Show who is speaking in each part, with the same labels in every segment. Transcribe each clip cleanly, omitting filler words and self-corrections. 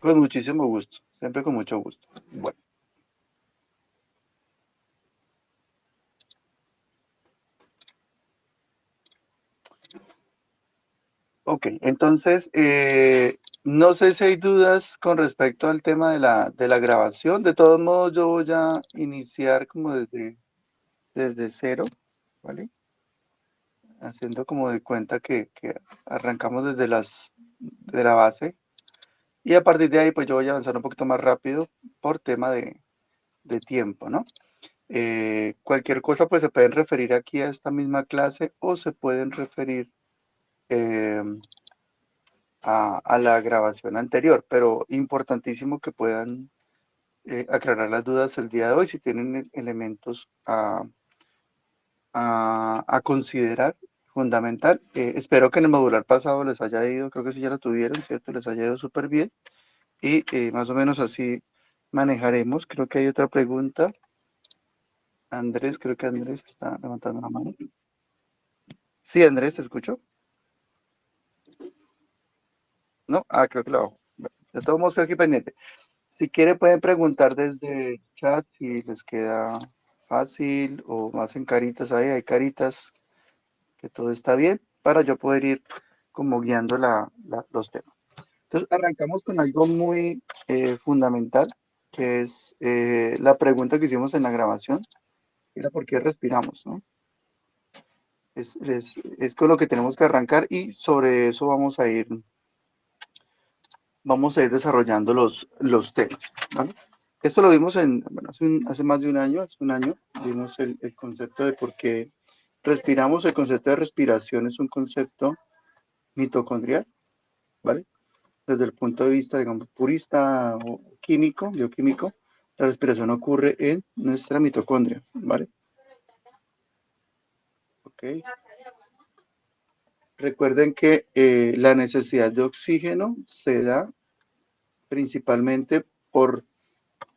Speaker 1: Con muchísimo gusto, siempre con mucho gusto. Bueno, ok, entonces, no sé si hay dudas con respecto al tema de la grabación. De todos modos, yo voy a iniciar como desde cero, ¿vale? Haciendo como de cuenta que arrancamos de la base. Y a partir de ahí, pues yo voy a avanzar un poquito más rápido por tema de tiempo, ¿no? Cualquier cosa, pues se pueden referir aquí a esta misma clase o se pueden referir eh, a la grabación anterior, pero importantísimo que puedan aclarar las dudas el día de hoy si tienen elementos a considerar. Fundamental. Espero que en el modular pasado les haya ido, creo que sí ya lo tuvieron, ¿cierto? Les haya ido súper bien y más o menos así manejaremos. Creo que hay otra pregunta. Andrés, creo que Andrés está levantando la mano. Sí, Andrés, ¿te escucho? No, creo que lo hago. Bueno, de todos modos, estoy aquí pendiente. Si quiere, pueden preguntar desde el chat si les queda fácil o más en caritas ahí. Hay caritas que todo está bien para yo poder ir como guiando los temas. Entonces, arrancamos con algo muy fundamental, que es la pregunta que hicimos en la grabación, era por qué respiramos, ¿no? Es con lo que tenemos que arrancar y sobre eso vamos a ir desarrollando los temas, ¿vale? Esto lo vimos bueno, hace más de un año, hace un año, vimos el concepto de por qué respiramos. El concepto de respiración es un concepto mitocondrial, ¿vale? Desde el punto de vista, digamos, purista o químico, bioquímico, la respiración ocurre en nuestra mitocondria, ¿vale? Ok. Recuerden que la necesidad de oxígeno se da principalmente por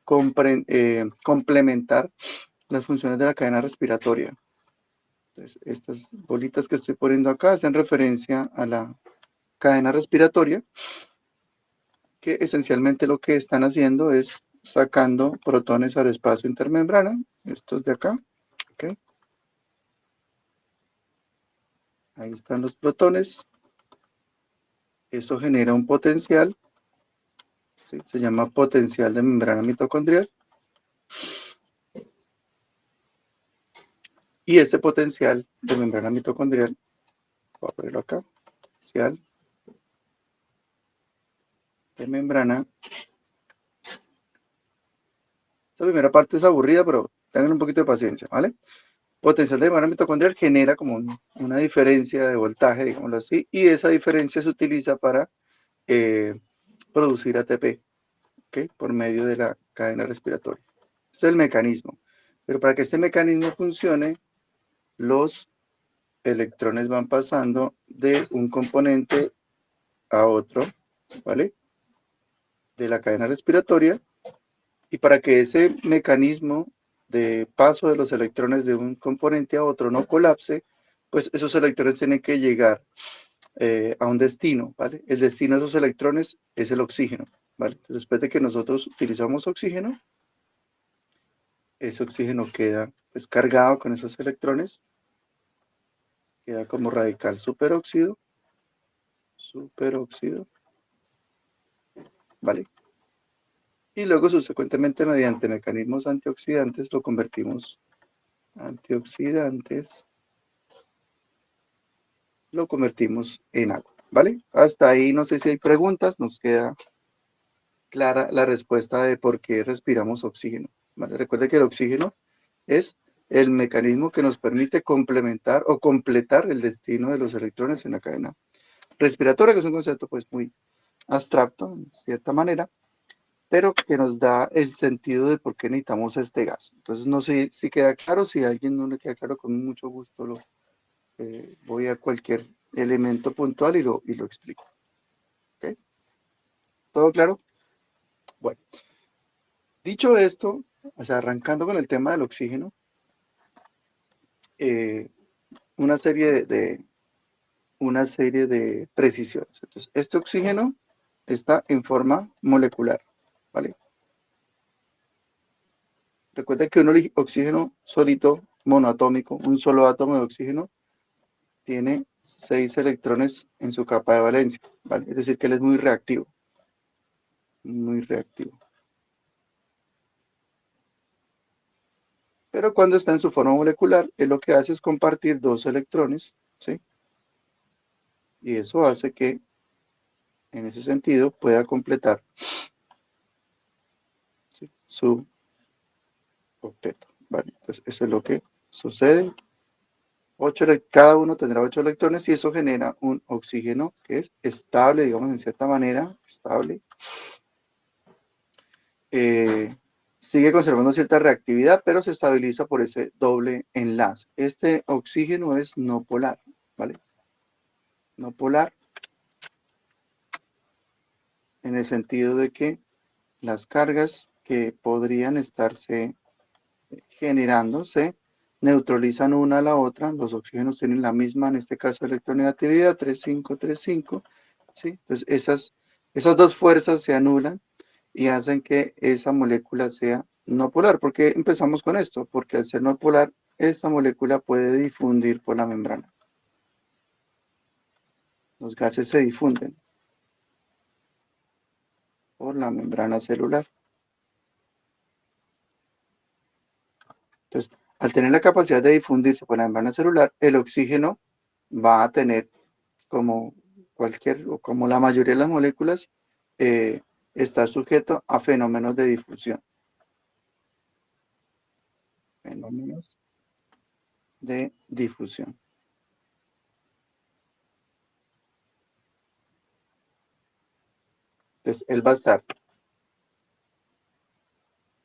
Speaker 1: complementar las funciones de la cadena respiratoria. Entonces, estas bolitas que estoy poniendo acá hacen referencia a la cadena respiratoria, que esencialmente lo que están haciendo es sacando protones al espacio intermembrana, estos de acá, ¿ok? Ahí están los protones, eso genera un potencial, ¿sí? Se llama potencial de membrana mitocondrial, y ese potencial de membrana mitocondrial, voy a ponerlo acá, potencial de membrana. Esta primera parte es aburrida, pero tengan un poquito de paciencia, ¿vale? Potencial de membrana mitocondrial genera como una diferencia de voltaje, digámoslo así, y esa diferencia se utiliza para producir ATP, ¿ok? Por medio de la cadena respiratoria. Ese es el mecanismo. Pero para que este mecanismo funcione, los electrones van pasando de un componente a otro, ¿vale? De la cadena respiratoria. Y para que ese mecanismo de paso de los electrones de un componente a otro no colapse, pues esos electrones tienen que llegar a un destino, ¿vale? El destino de esos electrones es el oxígeno, ¿vale? Entonces, después de que nosotros utilizamos oxígeno, ese oxígeno queda pues, cargado con esos electrones, queda como radical superóxido, ¿vale? Y luego subsecuentemente mediante mecanismos antioxidantes lo convertimos antioxidantes, lo convertimos en agua, ¿vale? Hasta ahí no sé si hay preguntas, nos queda clara la respuesta de por qué respiramos oxígeno, ¿vale? Recuerde que el oxígeno es el mecanismo que nos permite complementar o completar el destino de los electrones en la cadena respiratoria, que es un concepto pues muy abstracto en cierta manera, pero que nos da el sentido de por qué necesitamos este gas. Entonces no sé si queda claro, si a alguien no le queda claro, con mucho gusto voy a cualquier elemento puntual y lo explico. ¿Okay? ¿Todo claro? Bueno, dicho esto, o sea, arrancando con el tema del oxígeno, eh, una serie una serie de precisiones. Entonces, este oxígeno está en forma molecular, ¿vale? Recuerden que un oxígeno solito, monoatómico, un solo átomo de oxígeno, tiene 6 electrones en su capa de valencia, ¿vale? Es decir, que él es muy reactivo. Muy reactivo. Pero cuando está en su forma molecular, él lo que hace es compartir 2 electrones, ¿sí? Y eso hace que, en ese sentido, pueda completar, ¿sí?, su octeto, ¿vale? Entonces, eso es lo que sucede. Cada uno tendrá 8 electrones y eso genera un oxígeno que es estable, digamos, en cierta manera, estable. Sigue conservando cierta reactividad, pero se estabiliza por ese doble enlace. Este oxígeno es no polar, ¿vale? No polar en el sentido de que las cargas que podrían estarse generando se neutralizan una a la otra. Los oxígenos tienen la misma, en este caso, electronegatividad, 3,5, 3,5, ¿sí? Entonces, esas dos fuerzas se anulan y hacen que esa molécula sea no polar. ¿Por qué empezamos con esto? Porque al ser no polar, esta molécula puede difundir por la membrana. Los gases se difunden por la membrana celular. Entonces, al tener la capacidad de difundirse por la membrana celular, el oxígeno va a tener, como cualquier o como la mayoría de las moléculas, estar sujeto a fenómenos de difusión. Fenómenos de difusión. Entonces, él va a estar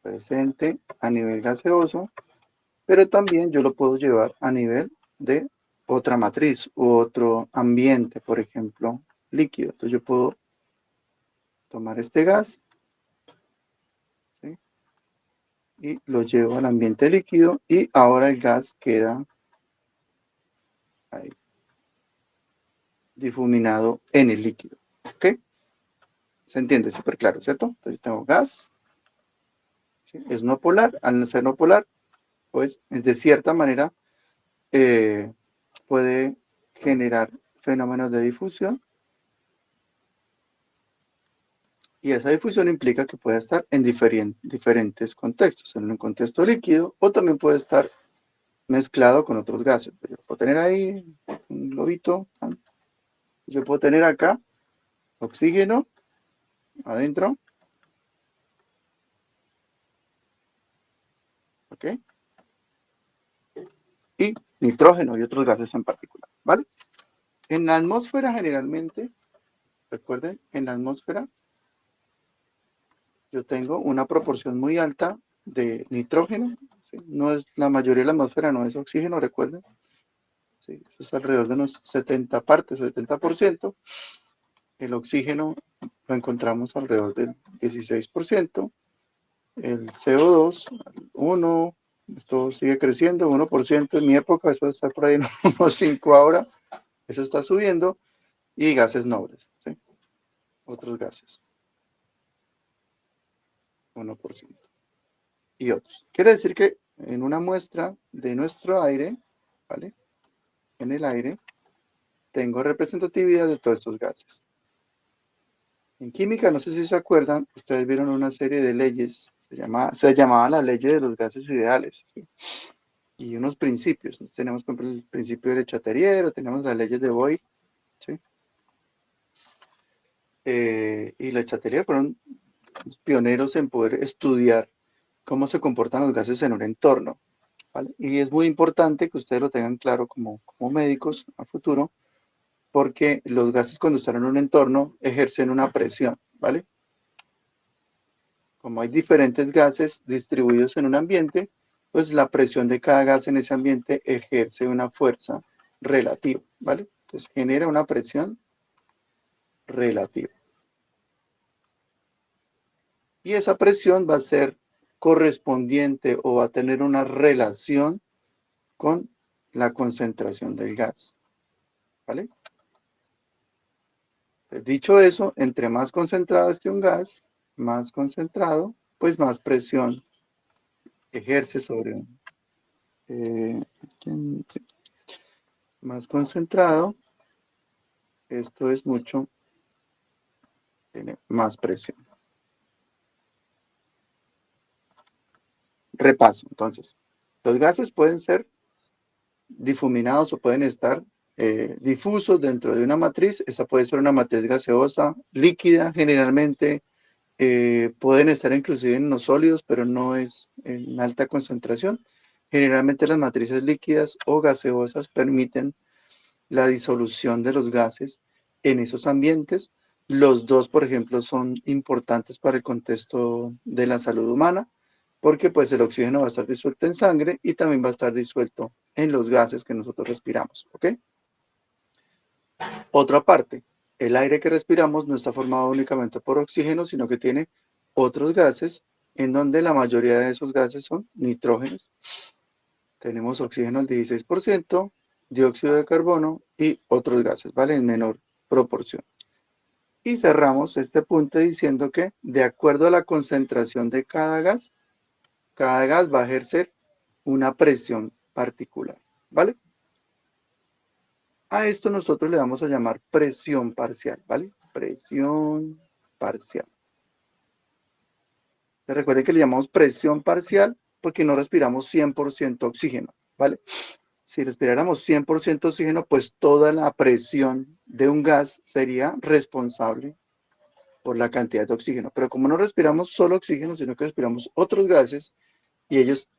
Speaker 1: presente a nivel gaseoso, pero también yo lo puedo llevar a nivel de otra matriz u otro ambiente, por ejemplo, líquido. Entonces, yo puedo tomar este gas, ¿sí?, y lo llevo al ambiente líquido y ahora el gas queda ahí, difuminado en el líquido. ¿Ok? Se entiende súper claro, ¿cierto? Entonces yo tengo gas, ¿sí?, es no polar. Al no ser no polar, pues de cierta manera puede generar fenómenos de difusión, y esa difusión implica que puede estar en diferentes contextos, en un contexto líquido o también puede estar mezclado con otros gases. Yo puedo tener ahí un globito, yo puedo tener acá oxígeno adentro, ¿ok? Y nitrógeno y otros gases en particular, ¿vale? En la atmósfera generalmente, recuerden, en la atmósfera yo tengo una proporción muy alta de nitrógeno, ¿sí? No es, la mayoría de la atmósfera no es oxígeno, recuerden, ¿sí? Eso es alrededor de unos 70 partes o 70%. El oxígeno lo encontramos alrededor del 16%. El CO2, 1, esto sigue creciendo, 1% en mi época, eso está por ahí en unos 5 ahora, eso está subiendo, y gases nobles, ¿sí?, otros gases, 1%. Y otros. Quiere decir que en una muestra de nuestro aire, ¿vale?, en el aire, tengo representatividad de todos estos gases. En química, no sé si se acuerdan, ustedes vieron una serie de leyes, se llamaba la ley de los gases ideales, ¿sí?, y unos principios. Tenemos, por ejemplo, el principio de Le Chatelier, tenemos las leyes de Boyle, ¿sí? Y Le Chatelier fueron los pioneros en poder estudiar cómo se comportan los gases en un entorno, ¿vale? Y es muy importante que ustedes lo tengan claro como médicos a futuro, porque los gases, cuando están en un entorno, ejercen una presión, ¿vale? Como hay diferentes gases distribuidos en un ambiente, pues la presión de cada gas en ese ambiente ejerce una fuerza relativa, ¿vale? Entonces genera una presión relativa. Y esa presión va a ser correspondiente o va a tener una relación con la concentración del gas, ¿vale? Dicho eso, entre más concentrado esté un gas, más concentrado, pues más presión ejerce sobre un... sí, más concentrado, esto es mucho, tiene más presión. Repaso, entonces, los gases pueden ser difuminados o pueden estar difusos dentro de una matriz. Esa puede ser una matriz gaseosa, líquida, generalmente pueden estar inclusive en los sólidos, pero no es en alta concentración. Generalmente las matrices líquidas o gaseosas permiten la disolución de los gases en esos ambientes. Los dos, por ejemplo, son importantes para el contexto de la salud humana, porque pues el oxígeno va a estar disuelto en sangre y también va a estar disuelto en los gases que nosotros respiramos, ¿ok? Otra parte, el aire que respiramos no está formado únicamente por oxígeno, sino que tiene otros gases, en donde la mayoría de esos gases son nitrógenos. Tenemos oxígeno al 16%, dióxido de carbono y otros gases, ¿vale? En menor proporción. Y cerramos este punto diciendo que, de acuerdo a la concentración de cada gas va a ejercer una presión particular, ¿vale? A esto nosotros le vamos a llamar presión parcial, ¿vale? Presión parcial. Recuerden que le llamamos presión parcial porque no respiramos 100% oxígeno, ¿vale? Si respiráramos 100% oxígeno, pues toda la presión de un gas sería responsable por la cantidad de oxígeno. Pero como no respiramos solo oxígeno, sino que respiramos otros gases y ellos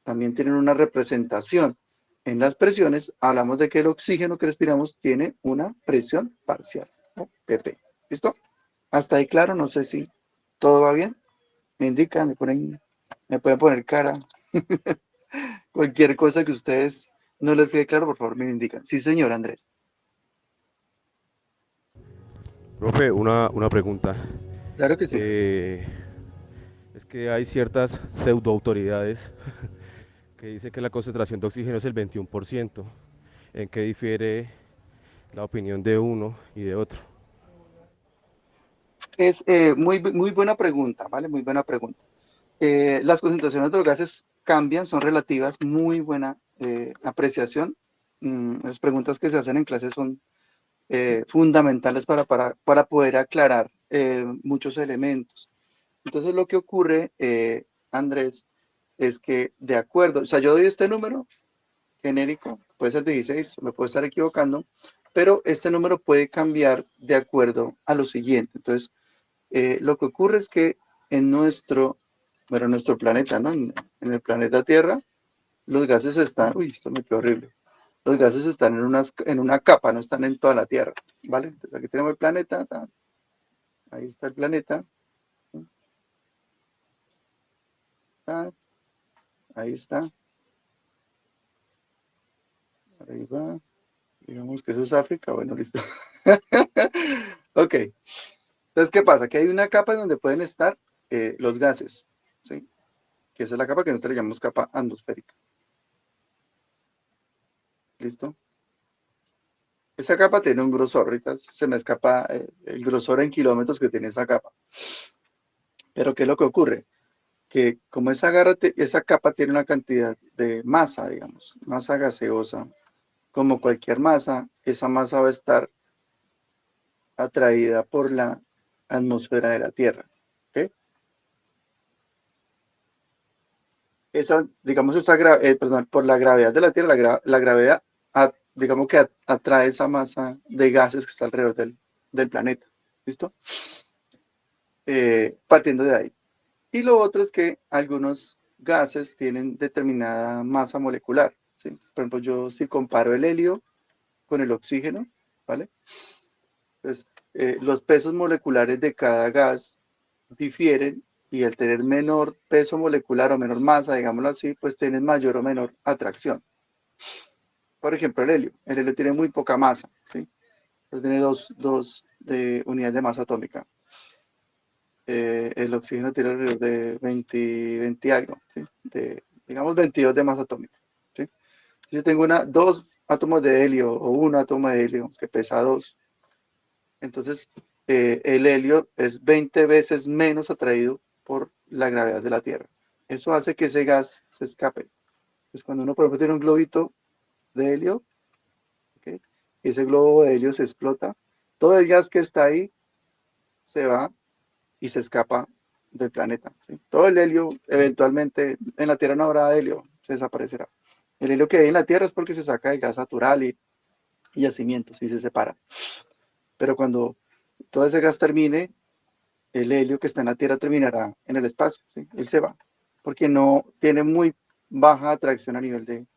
Speaker 1: también tienen una representación en las presiones, hablamos de que el oxígeno que respiramos tiene una presión parcial, ¿no? PP. ¿Listo? Hasta ahí claro, no sé si todo va bien. Me indican, me pueden poner cara. Cualquier cosa que ustedes no les quede claro, por favor, me indican. Sí, señor Andrés.
Speaker 2: Profe, una pregunta.
Speaker 1: Claro que sí.
Speaker 2: Eh, es que hay ciertas pseudoautoridades que dicen que la concentración de oxígeno es el 21%. ¿En qué difiere la opinión de uno y de otro?
Speaker 1: Es muy buena pregunta, ¿vale? Muy buena pregunta. Las concentraciones de los gases cambian, son relativas, muy buena apreciación. Las preguntas que se hacen en clase son fundamentales para poder aclarar muchos elementos. Entonces, lo que ocurre, Andrés, es que de acuerdo, o sea, yo doy este número genérico, puede ser 16, me puedo estar equivocando, pero este número puede cambiar de acuerdo a lo siguiente. Entonces, lo que ocurre es que en nuestro planeta, ¿no? En el planeta Tierra, los gases están, uy, esto me quedó horrible. Los gases están en una capa, no están en toda la Tierra, ¿vale? Entonces aquí tenemos el planeta, ahí está el planeta, ahí está, ahí va, digamos que eso es África, bueno, listo. Ok, entonces, ¿qué pasa? Que hay una capa en donde pueden estar los gases, ¿sí? Que esa es la capa que nosotros le llamamos capa atmosférica. ¿Listo? Esa capa tiene un grosor, ahorita se me escapa el grosor en kilómetros que tiene esa capa. Pero ¿qué es lo que ocurre? Que como esa capa tiene una cantidad de masa, digamos, masa gaseosa, como cualquier masa, esa masa va a estar atraída por la atmósfera de la Tierra. ¿Okay? Digamos, perdón, por la gravedad de la Tierra, la gravedad, digamos que atrae esa masa de gases que está alrededor del planeta. ¿Listo? Partiendo de ahí. Y lo otro es que algunos gases tienen determinada masa molecular. ¿Sí? Por ejemplo, yo si comparo el helio con el oxígeno, ¿vale? Entonces, los pesos moleculares de cada gas difieren y al tener menor peso molecular o menor masa, digámoslo así, pues tienen mayor o menor atracción. Por ejemplo, el helio tiene muy poca masa, ¿sí? Pues tiene dos unidades de masa atómica. El oxígeno tiene alrededor de 20 algo, ¿sí? Digamos 22 de masa atómica, ¿sí? Si yo tengo dos átomos de helio o un átomo de helio que pesa 2, Entonces, el helio es 20 veces menos atraído por la gravedad de la Tierra. Eso hace que ese gas se escape. Pues cuando uno, por ejemplo, tiene un globito de helio, ¿okay? Y ese globo de helio se explota, todo el gas que está ahí se va y se escapa del planeta, ¿sí? Todo el helio, eventualmente, en la Tierra no habrá helio, se desaparecerá. El helio que hay en la Tierra es porque se saca de gas natural y yacimientos y se separa. Pero cuando todo ese gas termine, el helio que está en la Tierra terminará en el espacio, ¿sí? Él se va, porque no tiene muy baja atracción a nivel de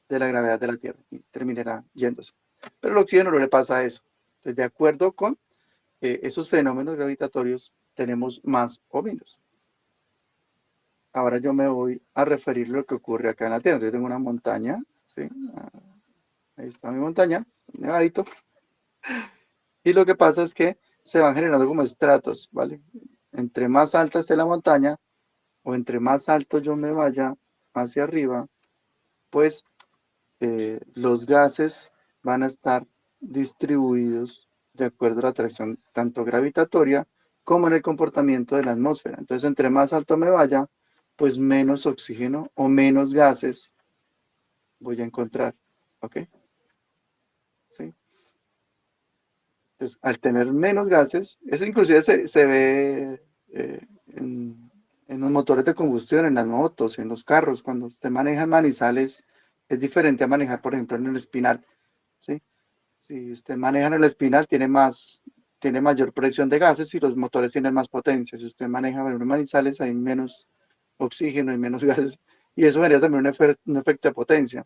Speaker 1: la gravedad de la Tierra y terminará yéndose. Pero el oxígeno no le pasa a eso. Entonces, de acuerdo con esos fenómenos gravitatorios, tenemos más o menos. Ahora yo me voy a referir a lo que ocurre acá en la Tierra. Entonces tengo una montaña, ¿sí? Ahí está mi montaña, nevadito. Y lo que pasa es que se van generando como estratos, ¿vale? Entre más alta esté la montaña, o entre más alto yo me vaya hacia arriba, pues los gases van a estar distribuidos de acuerdo a la atracción tanto gravitatoria como en el comportamiento de la atmósfera. Entonces, entre más alto me vaya, pues menos oxígeno o menos gases voy a encontrar. ¿Ok? ¿Sí? Entonces, al tener menos gases, eso inclusive se ve en los motores de combustión, en las motos, en los carros. Cuando usted maneja en Manizales, es diferente a manejar, por ejemplo, en el Espinal. ¿Sí? Si usted maneja en el Espinal, tiene mayor presión de gases y los motores tienen más potencia. Si usted maneja en Manizales, hay menos oxígeno y menos gases. Y eso genera también un efecto de potencia.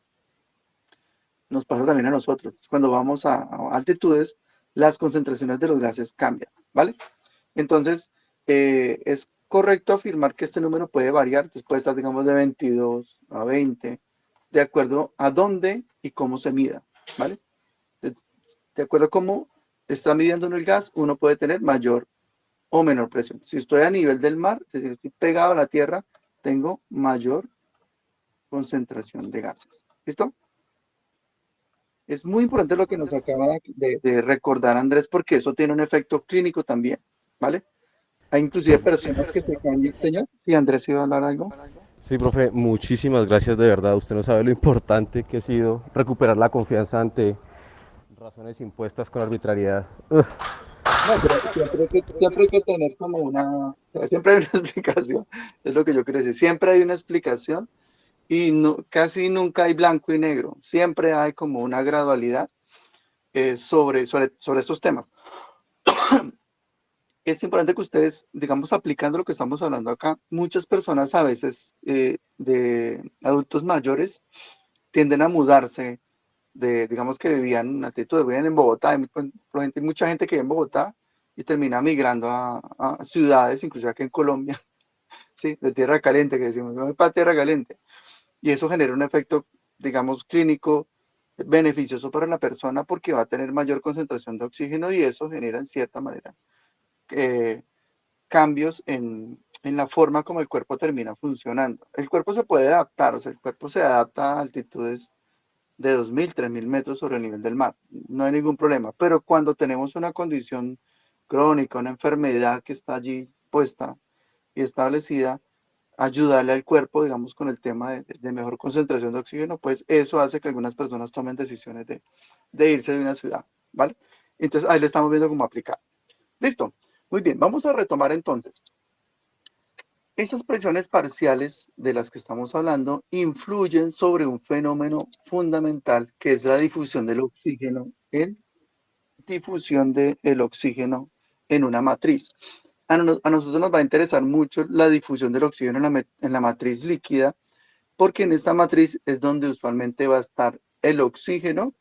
Speaker 1: Nos pasa también a nosotros. Cuando vamos a altitudes, las concentraciones de los gases cambian, ¿vale? Entonces, es correcto afirmar que este número puede variar, entonces puede estar, digamos, de 22 a 20, de acuerdo a dónde y cómo se mida, ¿vale? De acuerdo a cómo está midiendo el gas, uno puede tener mayor o menor presión. Si estoy a nivel del mar, es decir, estoy pegado a la tierra, tengo mayor concentración de gases. ¿Listo? Es muy importante lo que nos acaba de recordar Andrés, porque eso tiene un efecto clínico también, ¿vale? Hay inclusive personas que se cambian, señor. Sí, Andrés iba a hablar algo.
Speaker 2: Sí, profe, muchísimas gracias de verdad. Usted no sabe lo importante que ha sido recuperar la confianza ante razones impuestas con arbitrariedad.
Speaker 1: No, pero siempre hay que tener como siempre hay una explicación, es lo que yo quiero decir, siempre hay una explicación y no, casi nunca hay blanco y negro, siempre hay como una gradualidad sobre estos temas. Es importante que ustedes, digamos, aplicando lo que estamos hablando acá, muchas personas a veces de adultos mayores tienden a mudarse digamos que vivían en Bogotá, hay mucha gente que vive en Bogotá y termina migrando a ciudades, incluso aquí en Colombia, ¿sí? De tierra caliente, que decimos, no para tierra caliente. Y eso genera un efecto, digamos, clínico beneficioso para la persona porque va a tener mayor concentración de oxígeno y eso genera, en cierta manera, cambios en la forma como el cuerpo termina funcionando. El cuerpo se puede adaptar, o sea, el cuerpo se adapta a altitudes de 2.000, 3.000 metros sobre el nivel del mar. No hay ningún problema. Pero cuando tenemos una condición crónica, una enfermedad que está allí puesta y establecida, ayudarle al cuerpo, digamos, con el tema de mejor concentración de oxígeno, pues eso hace que algunas personas tomen decisiones de irse de una ciudad, ¿vale? Entonces ahí lo estamos viendo cómo aplicar. Listo. Muy bien, vamos a retomar entonces. Esas presiones parciales de las que estamos hablando influyen sobre un fenómeno fundamental que es la difusión del oxígeno en una matriz. A nosotros nos va a interesar mucho la difusión del oxígeno en la matriz líquida, porque en esta matriz es donde usualmente va a estar el oxígeno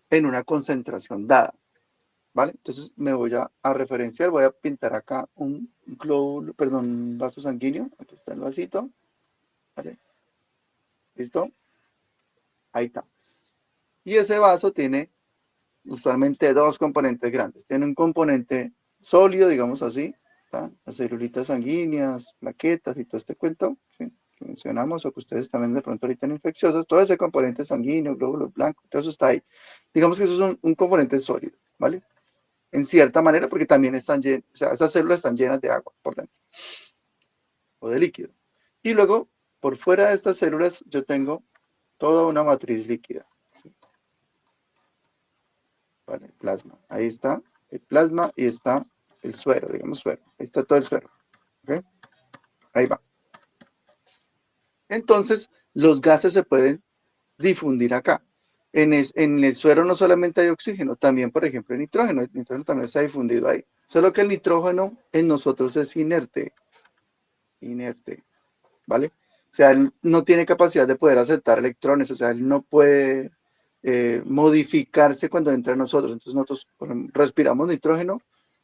Speaker 1: en una concentración dada. ¿Vale? Entonces me voy a referenciar, voy a pintar acá un globo, perdón, un vaso sanguíneo. Aquí está el vasito. ¿Vale? ¿Listo? Ahí está. Y ese vaso tiene usualmente dos componentes grandes. Tiene un componente sólido, digamos así, ¿tá? Las celulitas sanguíneas, plaquetas y todo este cuento, ¿sí? Que mencionamos, o que ustedes también de pronto ahorita en infecciosas, todo ese componente sanguíneo, glóbulos blancos, todo eso está ahí. Digamos que eso es un componente sólido, ¿vale? en cierta manera, porque también están llenas, o sea, esas células están llenas de agua por dentro, o de líquido. Y luego, por fuera de estas células, yo tengo toda una matriz líquida. ¿Sí? Vale, plasma. Ahí está el plasma y está el suero, digamos suero. Ahí está todo el suero. ¿Okay? Ahí va. Entonces, los gases se pueden difundir acá. En el suero no solamente hay oxígeno, también, por ejemplo, el nitrógeno. El nitrógeno también está difundido ahí. Solo que el nitrógeno en nosotros es inerte. Inerte. ¿Vale? O sea, él no tiene capacidad de poder aceptar electrones. O sea, él no puede modificarse cuando entra en nosotros. Entonces, nosotros respiramos nitrógeno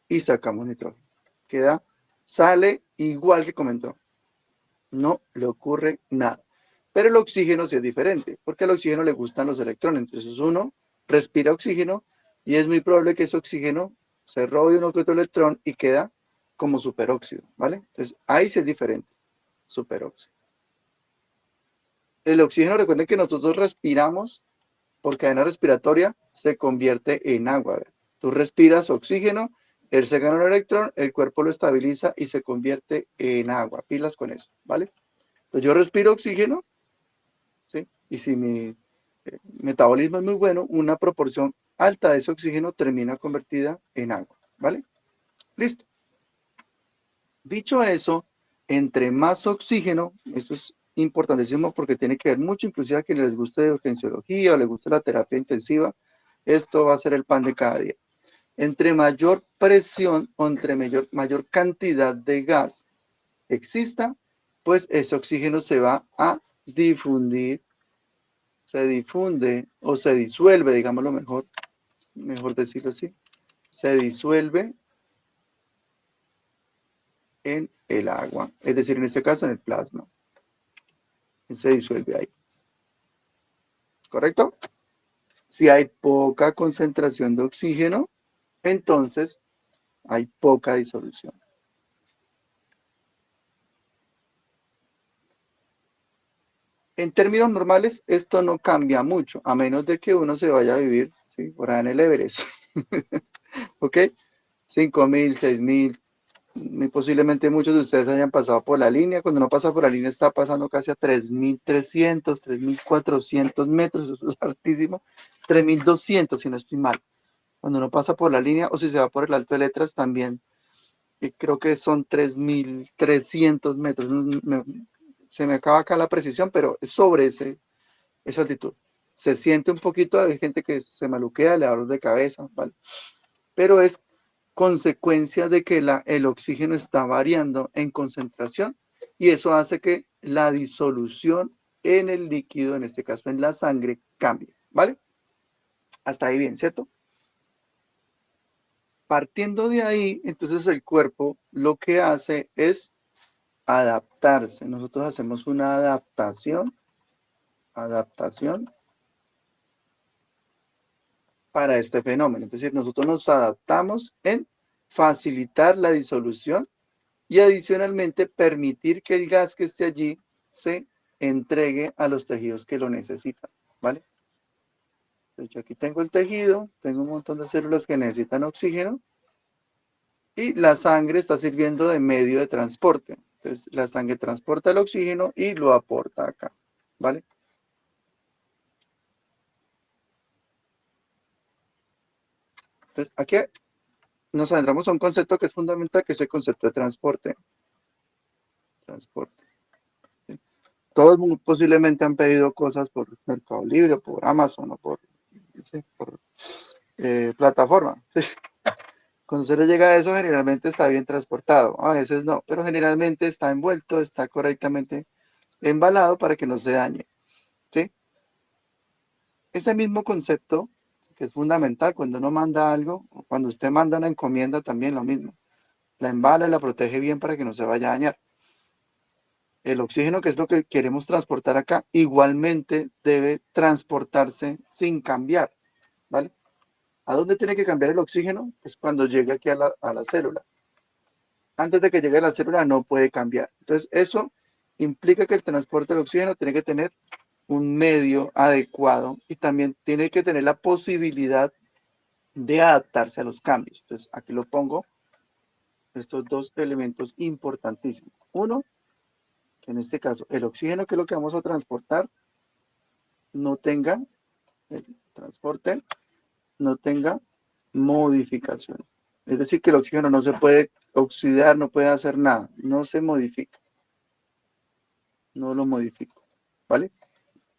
Speaker 1: y sacamos nitrógeno. Sale igual que como entró. No le ocurre nada. Pero el oxígeno sí es diferente, porque al oxígeno le gustan los electrones. Entonces uno respira oxígeno y es muy probable que ese oxígeno se robe uno que otro electrón y queda como superóxido, ¿vale? Entonces ahí sí es diferente, superóxido. El oxígeno, recuerden que nosotros respiramos por cadena respiratoria, se convierte en agua. Tú respiras oxígeno, él se gana un electrón, el cuerpo lo estabiliza y se convierte en agua. Pilas con eso, ¿vale? Entonces yo respiro oxígeno, ¿sí? Y si mi metabolismo es muy bueno, una proporción alta de ese oxígeno termina convertida en agua, ¿vale? Listo. Dicho eso, entre más oxígeno, esto es importantísimo porque tiene que ver mucho, inclusive a quienes les guste urgenciología o les guste la terapia intensiva, esto va a ser el pan de cada día. Entre mayor presión o entre mayor cantidad de gas exista, pues ese oxígeno se va a difundir, se difunde o se disuelve, digámoslo mejor decirlo así, se disuelve en el agua, es decir, en este caso en el plasma. Se disuelve ahí. ¿Correcto? Si hay poca concentración de oxígeno, entonces hay poca disolución. En términos normales, esto no cambia mucho, a menos de que uno se vaya a vivir, ¿sí?, por ahí en el Everest. ¿Ok? 5.000, 6.000, muy posiblemente muchos de ustedes hayan pasado por la línea. Cuando uno pasa por la línea está pasando casi a 3.300, 3.400 metros, eso es altísimo. 3.200 si no estoy mal. Cuando uno pasa por la línea o si se va por el Alto de Letras también, creo que son 3.300 metros. Se me acaba acá la precisión, pero es sobre esa altitud. Se siente un poquito, hay gente que se maluquea, le da dolor de cabeza, ¿vale? Pero es consecuencia de que el oxígeno está variando en concentración y eso hace que la disolución en el líquido, en este caso en la sangre, cambie, ¿vale? Hasta ahí bien, ¿cierto? Partiendo de ahí, entonces el cuerpo lo que hace es adaptarse. Nosotros hacemos una adaptación para este fenómeno. Es decir, nosotros nos adaptamos en facilitar la disolución y adicionalmente permitir que el gas que esté allí se entregue a los tejidos que lo necesitan, ¿vale? Entonces yo aquí tengo el tejido, tengo un montón de células que necesitan oxígeno y la sangre está sirviendo de medio de transporte. Entonces la sangre transporta el oxígeno y lo aporta acá, ¿vale? Entonces aquí nos adentramos a un concepto que es fundamental, que es el concepto de transporte. Transporte. ¿Sí? Todos posiblemente han pedido cosas por Mercado Libre, por Amazon o por plataforma. ¿Sí? Cuando se le llega a eso, generalmente está bien transportado. A veces no, pero generalmente está envuelto, está correctamente embalado para que no se dañe. ¿Sí? Ese mismo concepto, que es fundamental cuando uno manda algo, o cuando usted manda una encomienda, también lo mismo. La embala y la protege bien para que no se vaya a dañar. El oxígeno, que es lo que queremos transportar acá, igualmente debe transportarse sin cambiar, ¿vale? ¿A dónde tiene que cambiar el oxígeno? Pues cuando llegue aquí a la célula. Antes de que llegue a la célula no puede cambiar. Entonces eso implica que el transporte del oxígeno tiene que tener un medio adecuado y también tiene que tener la posibilidad de adaptarse a los cambios. Entonces, aquí lo pongo, estos dos elementos importantísimos. Uno, en este caso, el oxígeno, que es lo que vamos a transportar, no tenga, el transporte, no tenga modificación. Es decir, que el oxígeno no se puede oxidar, no puede hacer nada, no se modifica. No lo modifico, ¿vale?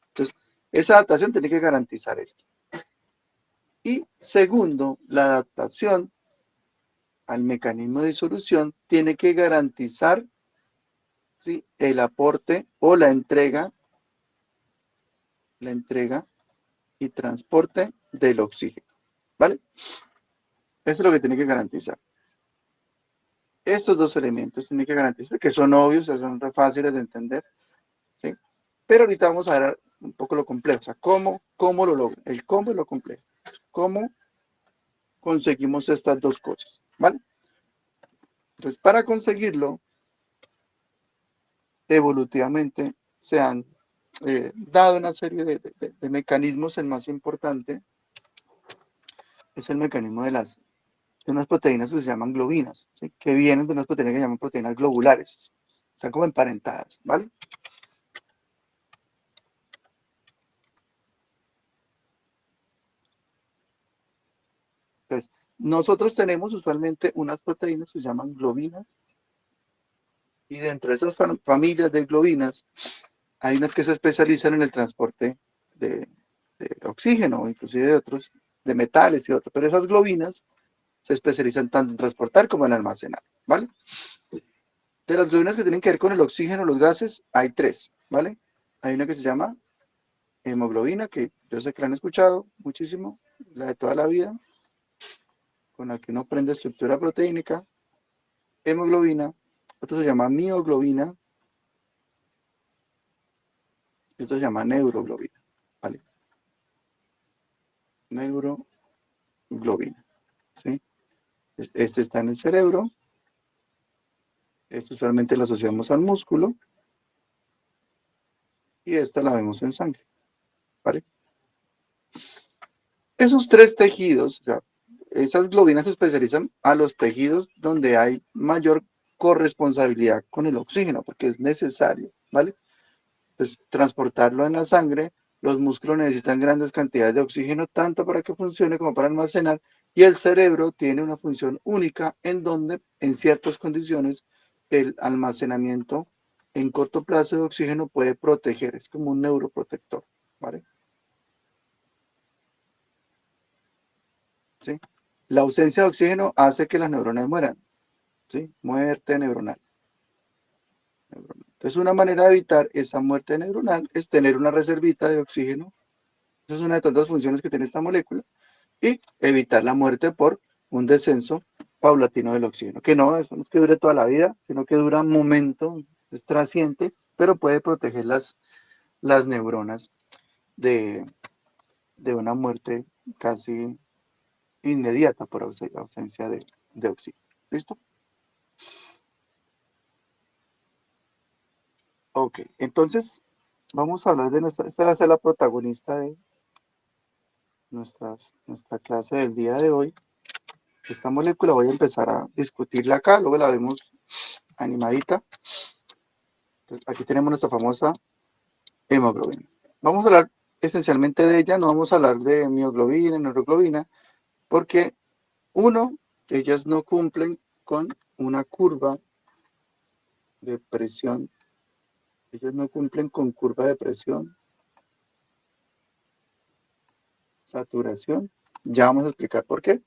Speaker 1: Entonces, esa adaptación tiene que garantizar esto. Y segundo, la adaptación al mecanismo de disolución tiene que garantizar, ¿sí?, el aporte o la entrega y transporte del oxígeno, ¿vale? Eso es lo que tiene que garantizar. Estos dos elementos tienen que garantizar, que son obvios, son re fáciles de entender, ¿sí? Pero ahorita vamos a ver un poco lo complejo, o sea, cómo lo logro. El cómo es lo complejo. ¿Cómo conseguimos estas dos cosas? ¿Vale? Entonces, para conseguirlo, evolutivamente se han dado una serie de mecanismos. El más importante es el mecanismo de unas proteínas que se llaman globinas, ¿sí?, que vienen de unas proteínas que se llaman proteínas globulares. Están como emparentadas, ¿vale? Entonces, nosotros tenemos usualmente unas proteínas que se llaman globinas, y dentro de esas familias de globinas hay unas que se especializan en el transporte de oxígeno, inclusive de otros, de metales y otros, pero esas globinas se especializan tanto en transportar como en almacenar, ¿vale? De las globinas que tienen que ver con el oxígeno, los gases, hay tres, ¿vale? Hay una que se llama hemoglobina, que yo sé que la han escuchado muchísimo, la de toda la vida, con la que uno aprende estructura proteínica, hemoglobina. Otra se llama mioglobina, y otra se llama neuroglobina, ¿vale? Neuroglobina, ¿sí? Este está en el cerebro. Esto usualmente lo asociamos al músculo. Y esta la vemos en sangre, ¿vale? Esos tres tejidos, o sea, esas globinas se especializan a los tejidos donde hay mayor corresponsabilidad con el oxígeno, porque es necesario, ¿vale? Pues transportarlo en la sangre, los músculos necesitan grandes cantidades de oxígeno, tanto para que funcione como para almacenar, y el cerebro tiene una función única en donde, en ciertas condiciones, el almacenamiento en corto plazo de oxígeno puede proteger, es como un neuroprotector, ¿vale? ¿Sí? La ausencia de oxígeno hace que las neuronas mueran, ¿sí? Muerte neuronal. Entonces, una manera de evitar esa muerte neuronal es tener una reservita de oxígeno. Esa es una de tantas funciones que tiene esta molécula. Y evitar la muerte por un descenso paulatino del oxígeno, que no es que dure toda la vida, sino que dura un momento, es trasciente, pero puede proteger las neuronas de una muerte casi inmediata por ausencia de oxígeno. ¿Listo? Ok, entonces vamos a hablar de esta va a ser la protagonista de nuestra clase del día de hoy. Esta molécula voy a empezar a discutirla acá, luego la vemos animadita. Entonces, aquí tenemos nuestra famosa hemoglobina. Vamos a hablar esencialmente de ella, no vamos a hablar de mioglobina, neuroglobina, porque uno, ellas no cumplen con una curva de presión, ellas no cumplen con curva de presión, saturación, ya vamos a explicar por qué.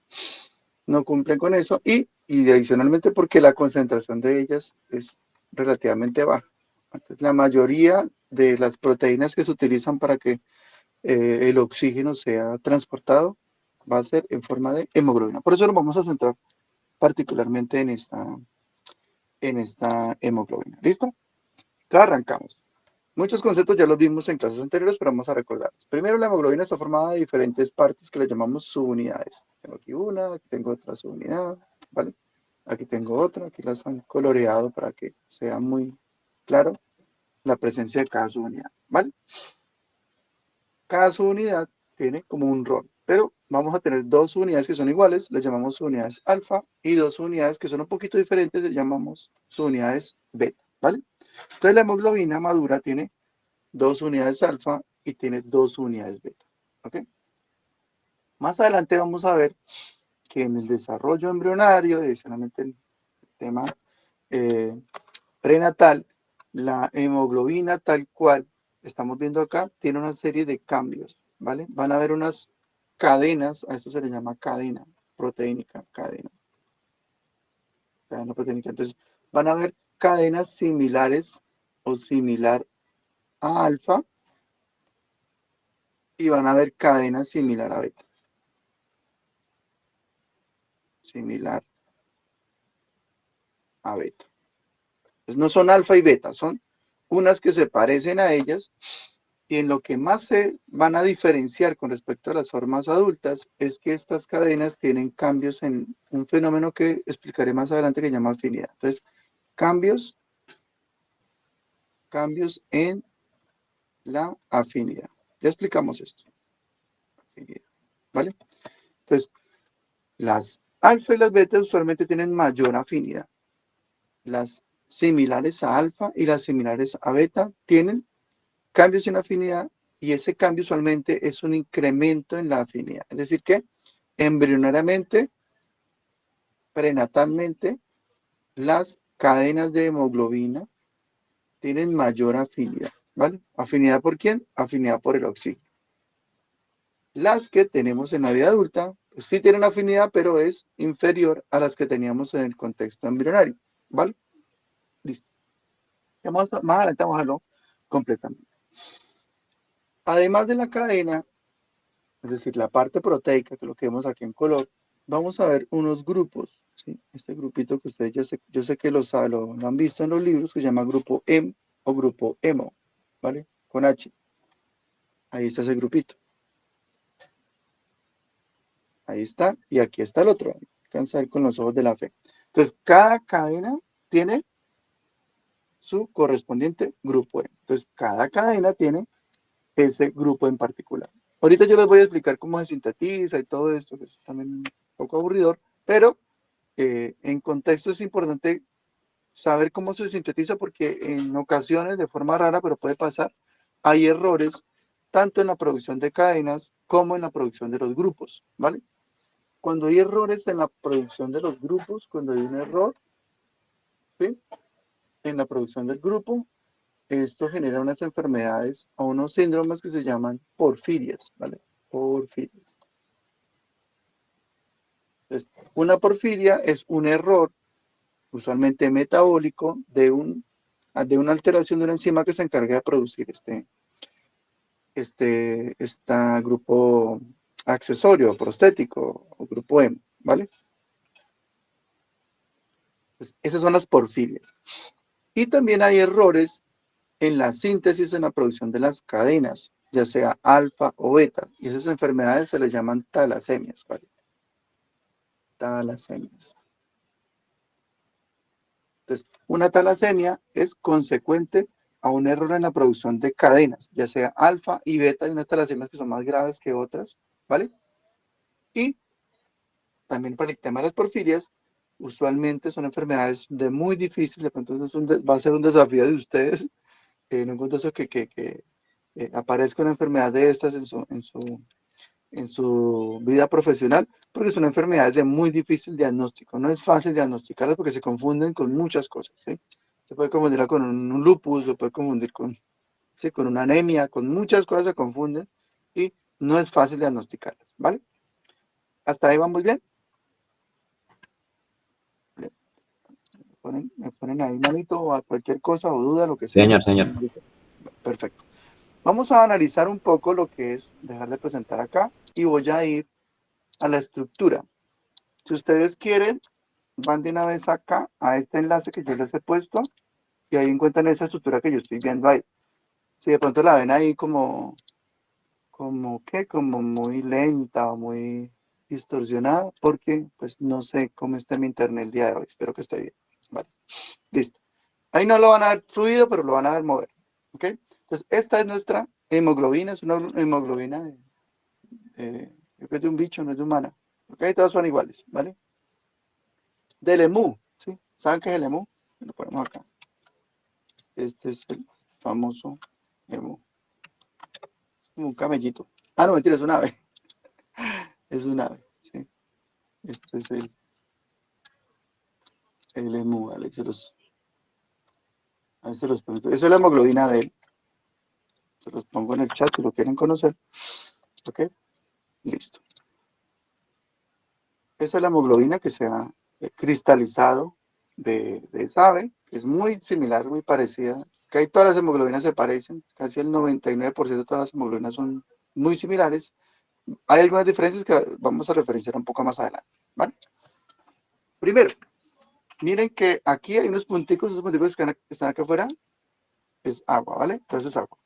Speaker 1: No cumplen con eso y adicionalmente porque la concentración de ellas es relativamente baja. Entonces, la mayoría de las proteínas que se utilizan para que el oxígeno sea transportado va a ser en forma de hemoglobina. Por eso nos vamos a centrar particularmente en esta hemoglobina. ¿Listo? Entonces arrancamos. Muchos conceptos ya los vimos en clases anteriores, pero vamos a recordarlos. Primero, la hemoglobina está formada de diferentes partes que le llamamos subunidades. Tengo aquí una, aquí tengo otra subunidad, ¿vale? Aquí tengo otra, aquí las han coloreado para que sea muy claro la presencia de cada subunidad, ¿vale? Cada subunidad tiene como un rol, pero vamos a tener dos unidades que son iguales, les llamamos unidades alfa, y dos unidades que son un poquito diferentes, les llamamos unidades beta, ¿vale? Entonces la hemoglobina madura tiene dos unidades alfa y tiene dos unidades beta, ¿ok? Más adelante vamos a ver que en el desarrollo embrionario, adicionalmente el tema prenatal, la hemoglobina tal cual estamos viendo acá tiene una serie de cambios, ¿vale? Van a haber unas cadenas, a esto se le llama cadena proteínica, cadena proteínica. Entonces, van a haber cadenas similares o similar a alfa y van a haber cadenas similar a beta. Similar a beta. Entonces, no son alfa y beta, son unas que se parecen a ellas, y en lo que más se van a diferenciar con respecto a las formas adultas es que estas cadenas tienen cambios en un fenómeno que explicaré más adelante que se llama afinidad. Entonces, cambios en la afinidad. Ya explicamos esto. Afinidad, ¿vale? Entonces, las alfa y las beta usualmente tienen mayor afinidad. Las similares a alfa y las similares a beta tienen cambios en afinidad, y ese cambio usualmente es un incremento en la afinidad. Es decir que embrionariamente, prenatalmente, las cadenas de hemoglobina tienen mayor afinidad, ¿vale? ¿Afinidad por quién? Afinidad por el oxígeno. Las que tenemos en la vida adulta, pues sí tienen afinidad, pero es inferior a las que teníamos en el contexto embrionario, ¿vale? Listo. Más adelante vamos a verlo completamente. Además de la cadena, es decir, la parte proteica, que es lo que vemos aquí en color, vamos a ver unos grupos, ¿sí? Este grupito que ustedes yo sé que lo han visto en los libros, que se llama grupo M o grupo HEMO, ¿vale? Con H. Ahí está ese grupito. Ahí está, y aquí está el otro. Alcanzar con los ojos de la fe. Entonces, cada cadena tiene su correspondiente grupo M. Entonces, cada cadena tiene ese grupo en particular. Ahorita yo les voy a explicar cómo se sintetiza y todo esto, que es también un poco aburridor, pero en contexto es importante saber cómo se sintetiza, porque en ocasiones, de forma rara, pero puede pasar, hay errores tanto en la producción de cadenas como en la producción de los grupos, ¿vale? Cuando hay errores en la producción de los grupos, cuando hay un error, ¿sí?, en la producción del grupo, esto genera unas enfermedades o unos síndromes que se llaman porfirias, ¿vale? Porfirias. Entonces, una porfiria es un error, usualmente metabólico, de una alteración de una enzima que se encarga de producir este grupo accesorio, prostético, o grupo M, ¿vale? Entonces, esas son las porfirias. Y también hay errores en la síntesis, en la producción de las cadenas, ya sea alfa o beta, y esas enfermedades se les llaman talasemias, ¿vale? Talasemias. Entonces, una talasemia es consecuente a un error en la producción de cadenas, ya sea alfa y beta, y unas talasemias que son más graves que otras, ¿vale? Y también para el tema de las porfirias, usualmente son enfermedades de muy difícil, de pronto va a ser un desafío de ustedes, en un contexto que aparezca una enfermedad de estas en su vida profesional, porque son enfermedades de muy difícil diagnóstico. No es fácil diagnosticarlas porque se confunden con muchas cosas, ¿sí? Se puede confundir con un lupus, se puede confundir ¿sí?, con una anemia, con muchas cosas se confunden y no es fácil diagnosticarlas, ¿vale? ¿Hasta ahí vamos bien? Me ponen ahí manito o a cualquier cosa o duda, lo que sea.
Speaker 3: Señor.
Speaker 1: Perfecto. Vamos a analizar un poco lo que es dejar de presentar acá y voy a ir a la estructura. Si ustedes quieren, van de una vez acá a este enlace que yo les he puesto y ahí encuentran esa estructura que yo estoy viendo ahí. Si de pronto la ven ahí como muy lenta o muy distorsionada, porque pues no sé cómo está mi internet el día de hoy. Espero que esté bien. Vale, listo. Ahí no lo van a ver fluido, pero lo van a ver mover. ¿Ok? Entonces, esta es nuestra hemoglobina, es una hemoglobina Creo que es de un bicho, no es de humana. Ok, todas son iguales, ¿vale? Del emú, ¿sí? ¿Saben qué es el emú? Lo ponemos acá. Este es el famoso emú. Es como un camellito. Ah, no, mentira, es un ave. Es un ave, ¿sí? Este es el emú, ¿vale? Ahí se los pongo. Esa es la hemoglobina de él. Se los pongo en el chat si lo quieren conocer. Ok, listo. Esa es la hemoglobina que se ha cristalizado de esa ave, que es muy similar, muy parecida. Que ahí todas las hemoglobinas se parecen, casi el 99% de todas las hemoglobinas son muy similares. Hay algunas diferencias que vamos a referenciar un poco más adelante, ¿vale? Primero, miren que aquí hay unos punticos, esos punticos que están acá afuera, es agua, ¿vale? Entonces es agua.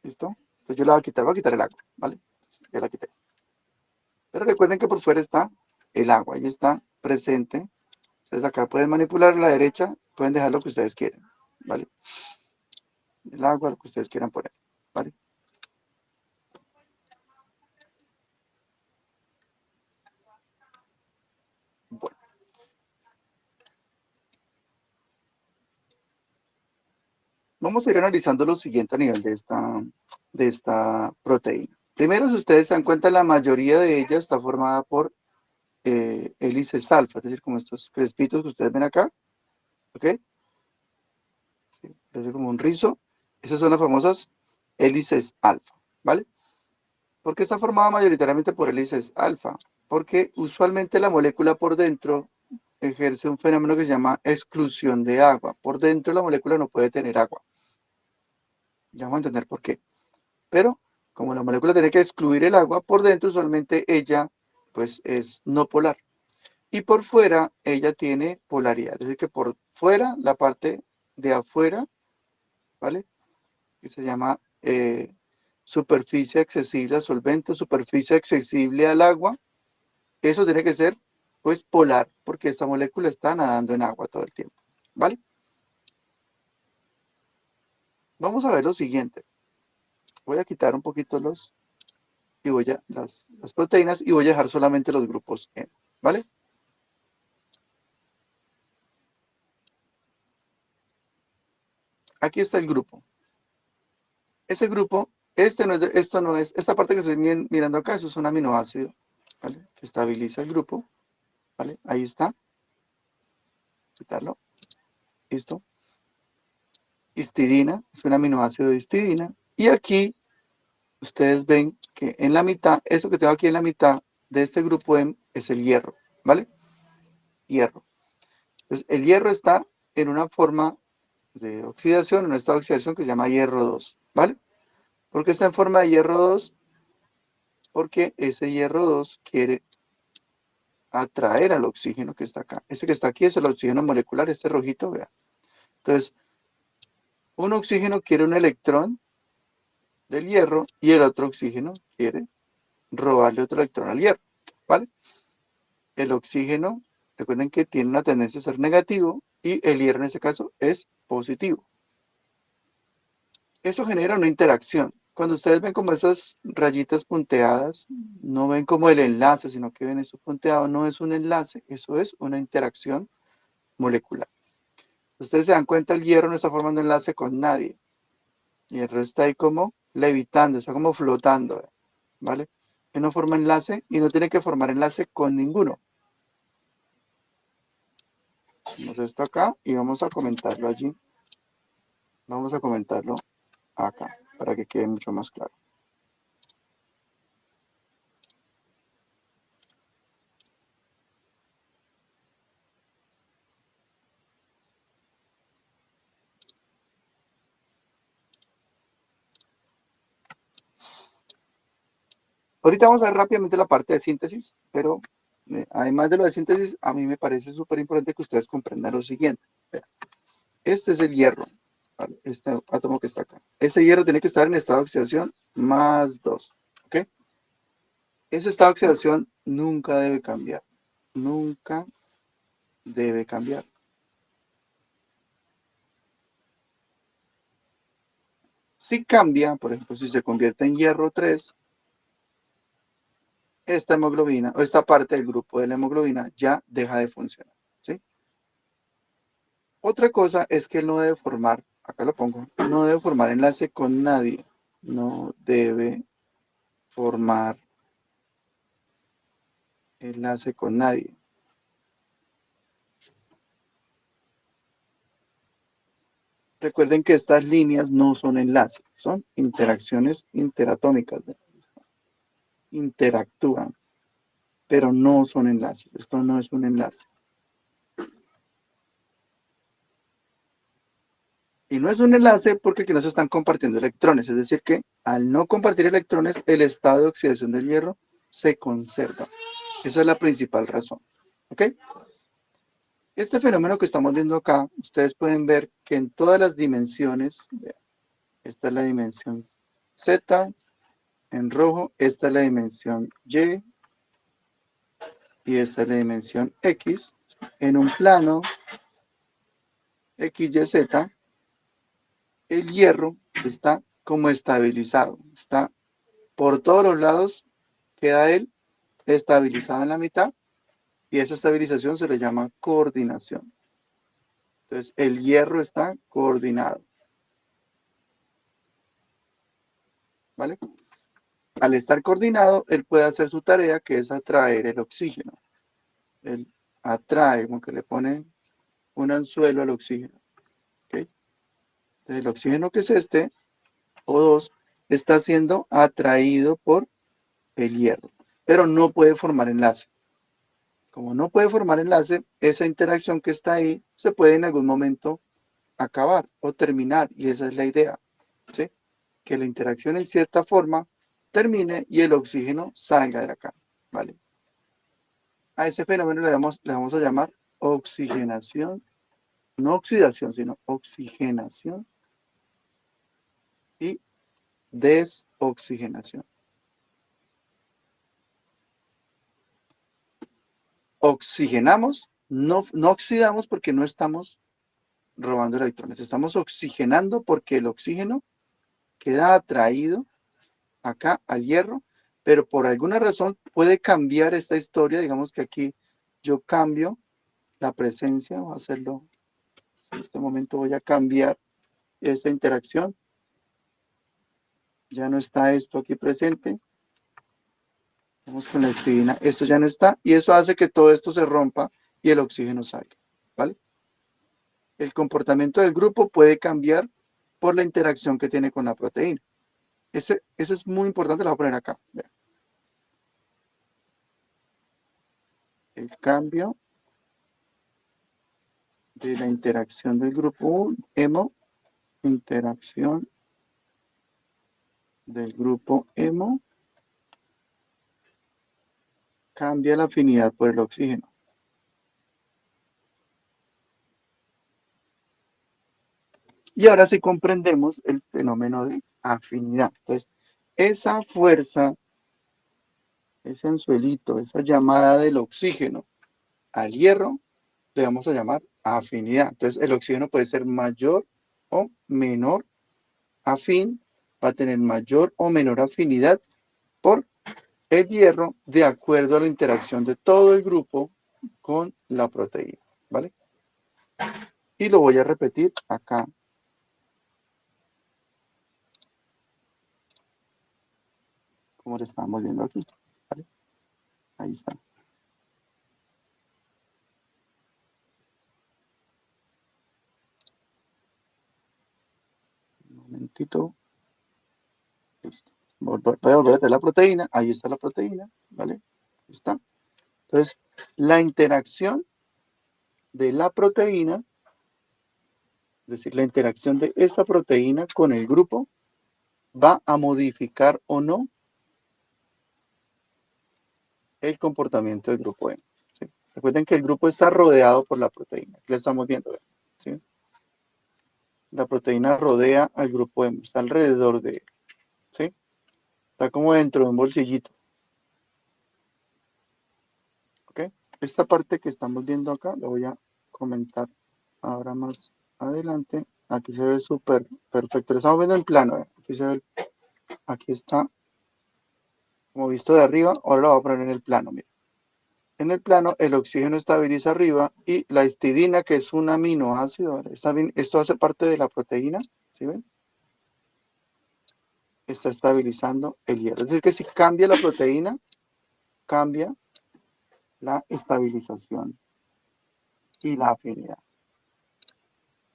Speaker 1: ¿Listo? Entonces yo la voy a quitar el agua, ¿vale? Ya la quité. Pero recuerden que por fuera está el agua, ahí está presente. Entonces acá pueden manipular a la derecha, pueden dejar lo que ustedes quieran, ¿vale? El agua, lo que ustedes quieran poner, ¿vale? Bueno, vamos a ir analizando lo siguiente a nivel de esta proteína. Primero, si ustedes se dan cuenta, la mayoría de ella está formada por hélices alfa, es decir, como estos crespitos que ustedes ven acá, ¿ok? Sí, parece como un rizo. Esas son las famosas hélices alfa, ¿vale? ¿Por qué está formada mayoritariamente por hélices alfa? Porque usualmente la molécula por dentro ejerce un fenómeno que se llama exclusión de agua. Por dentro la molécula no puede tener agua. Ya vamos a entender por qué. Pero como la molécula tiene que excluir el agua, por dentro usualmente ella pues es no polar. Y por fuera ella tiene polaridad. Es decir, que por fuera, la parte de afuera, ¿vale? Que se llama superficie accesible a solvente, superficie accesible al agua. Eso tiene que ser pues polar, porque esta molécula está nadando en agua todo el tiempo, ¿vale? Vamos a ver lo siguiente. Voy a quitar un poquito y las proteínas y voy a dejar solamente los grupos M, ¿vale? Aquí está el grupo. Ese grupo, esta parte que estoy mirando acá, eso es un aminoácido, ¿vale? Que estabiliza el grupo, ¿vale? Ahí está. Quitarlo. Listo. Histidina, es un aminoácido de histidina. Y aquí ustedes ven que en la mitad, eso que tengo aquí en la mitad de este grupo M es el hierro, ¿vale? Hierro. Entonces, el hierro está en una forma de oxidación, en un estado de oxidación que se llama hierro 2, ¿vale? ¿Por qué está en forma de hierro 2? Porque ese hierro 2 quiere atraer al oxígeno que está acá. Ese que está aquí es el oxígeno molecular, este rojito, vean. Entonces, un oxígeno quiere un electrón del hierro y el otro oxígeno quiere robarle otro electrón al hierro, ¿vale? El oxígeno, recuerden que tiene una tendencia a ser negativo y el hierro en este caso es positivo. Eso genera una interacción. Cuando ustedes ven como esas rayitas punteadas, no ven como el enlace, sino que ven eso punteado, no es un enlace, eso es una interacción molecular. Ustedes se dan cuenta, el hierro no está formando enlace con nadie. El hierro está ahí como levitando, está como flotando, ¿vale? Que no forma enlace y no tiene que formar enlace con ninguno. Vamos a esto acá y vamos a comentarlo allí. Vamos a comentarlo acá para que quede mucho más claro. Ahorita vamos a ver rápidamente la parte de síntesis, pero además de lo de síntesis, a mí me parece súper importante que ustedes comprendan lo siguiente. Este es el hierro, ¿vale? Este átomo que está acá. Ese hierro tiene que estar en estado de oxidación más 2, ¿ok? Ese estado de oxidación nunca debe cambiar. Nunca debe cambiar. Si cambia, por ejemplo, si se convierte en hierro 3, esta hemoglobina o esta parte del grupo de la hemoglobina ya deja de funcionar, ¿sí? Otra cosa es que él no debe formar, acá lo pongo, no debe formar enlace con nadie, no debe formar enlace con nadie. Recuerden que estas líneas no son enlaces, son interacciones interatómicas. Interactúan, pero no son enlaces. Esto no es un enlace. Y no es un enlace porque aquí no se están compartiendo electrones, es decir que al no compartir electrones, el estado de oxidación del hierro se conserva. Esa es la principal razón. ¿Ok? Este fenómeno que estamos viendo acá, ustedes pueden ver que en todas las dimensiones, esta es la dimensión Z, en rojo, esta es la dimensión Y, y esta es la dimensión X, en un plano XYZ, el hierro está como estabilizado, está por todos los lados, queda él estabilizado en la mitad, y esa estabilización se le llama coordinación. Entonces, el hierro está coordinado. ¿Vale? Al estar coordinado, él puede hacer su tarea, que es atraer el oxígeno. Él atrae, como que le pone un anzuelo al oxígeno. ¿Okay? Entonces, el oxígeno que es este, O2, está siendo atraído por el hierro, pero no puede formar enlace. Como no puede formar enlace, esa interacción que está ahí se puede en algún momento acabar o terminar, y esa es la idea, ¿sí? Que la interacción en cierta forma termine y el oxígeno salga de acá, ¿vale? A ese fenómeno le vamos a llamar oxigenación, no oxidación, sino oxigenación y desoxigenación. Oxigenamos, no oxidamos porque no estamos robando electrones, estamos oxigenando porque el oxígeno queda atraído acá al hierro, pero por alguna razón puede cambiar esta historia. Digamos que aquí yo cambio la presencia, voy a hacerlo, en este momento voy a cambiar esta interacción, ya no está esto aquí presente, vamos con la histidina, esto ya no está, y eso hace que todo esto se rompa y el oxígeno salga, ¿vale? El comportamiento del grupo puede cambiar por la interacción que tiene con la proteína. Eso es muy importante, lo voy a poner acá. Vean. El cambio de la interacción del grupo 1, hemo, interacción del grupo hemo, cambia la afinidad por el oxígeno. Y ahora sí comprendemos el fenómeno de afinidad. Entonces, esa fuerza, ese anzuelito, esa llamada del oxígeno al hierro, le vamos a llamar afinidad. Entonces, el oxígeno puede ser mayor o menor afín, va a tener mayor o menor afinidad por el hierro de acuerdo a la interacción de todo el grupo con la proteína, ¿vale? Y lo voy a repetir acá. Como lo estamos viendo aquí, ¿vale? Ahí está. Un momentito. Listo. Voy a volver a tener la proteína. Ahí está la proteína, ¿vale? Ahí está. Entonces, la interacción de la proteína, es decir, la interacción de esa proteína con el grupo, va a modificar o no el comportamiento del grupo M. ¿Sí? Recuerden que el grupo está rodeado por la proteína. Aquí la estamos viendo, ¿sí? La proteína rodea al grupo M, está alrededor de él, ¿sí? Está como dentro de un bolsillito. ¿Ok? Esta parte que estamos viendo acá, la voy a comentar ahora más adelante. Aquí se ve súper perfecto. Lo estamos viendo en plano, Aquí se ve, aquí está como visto de arriba, ahora lo voy a poner en el plano, mira. En el plano, el oxígeno estabiliza arriba y la histidina, que es un aminoácido, esto hace parte de la proteína, ¿sí ven? Está estabilizando el hierro. Es decir, que si cambia la proteína, cambia la estabilización y la afinidad.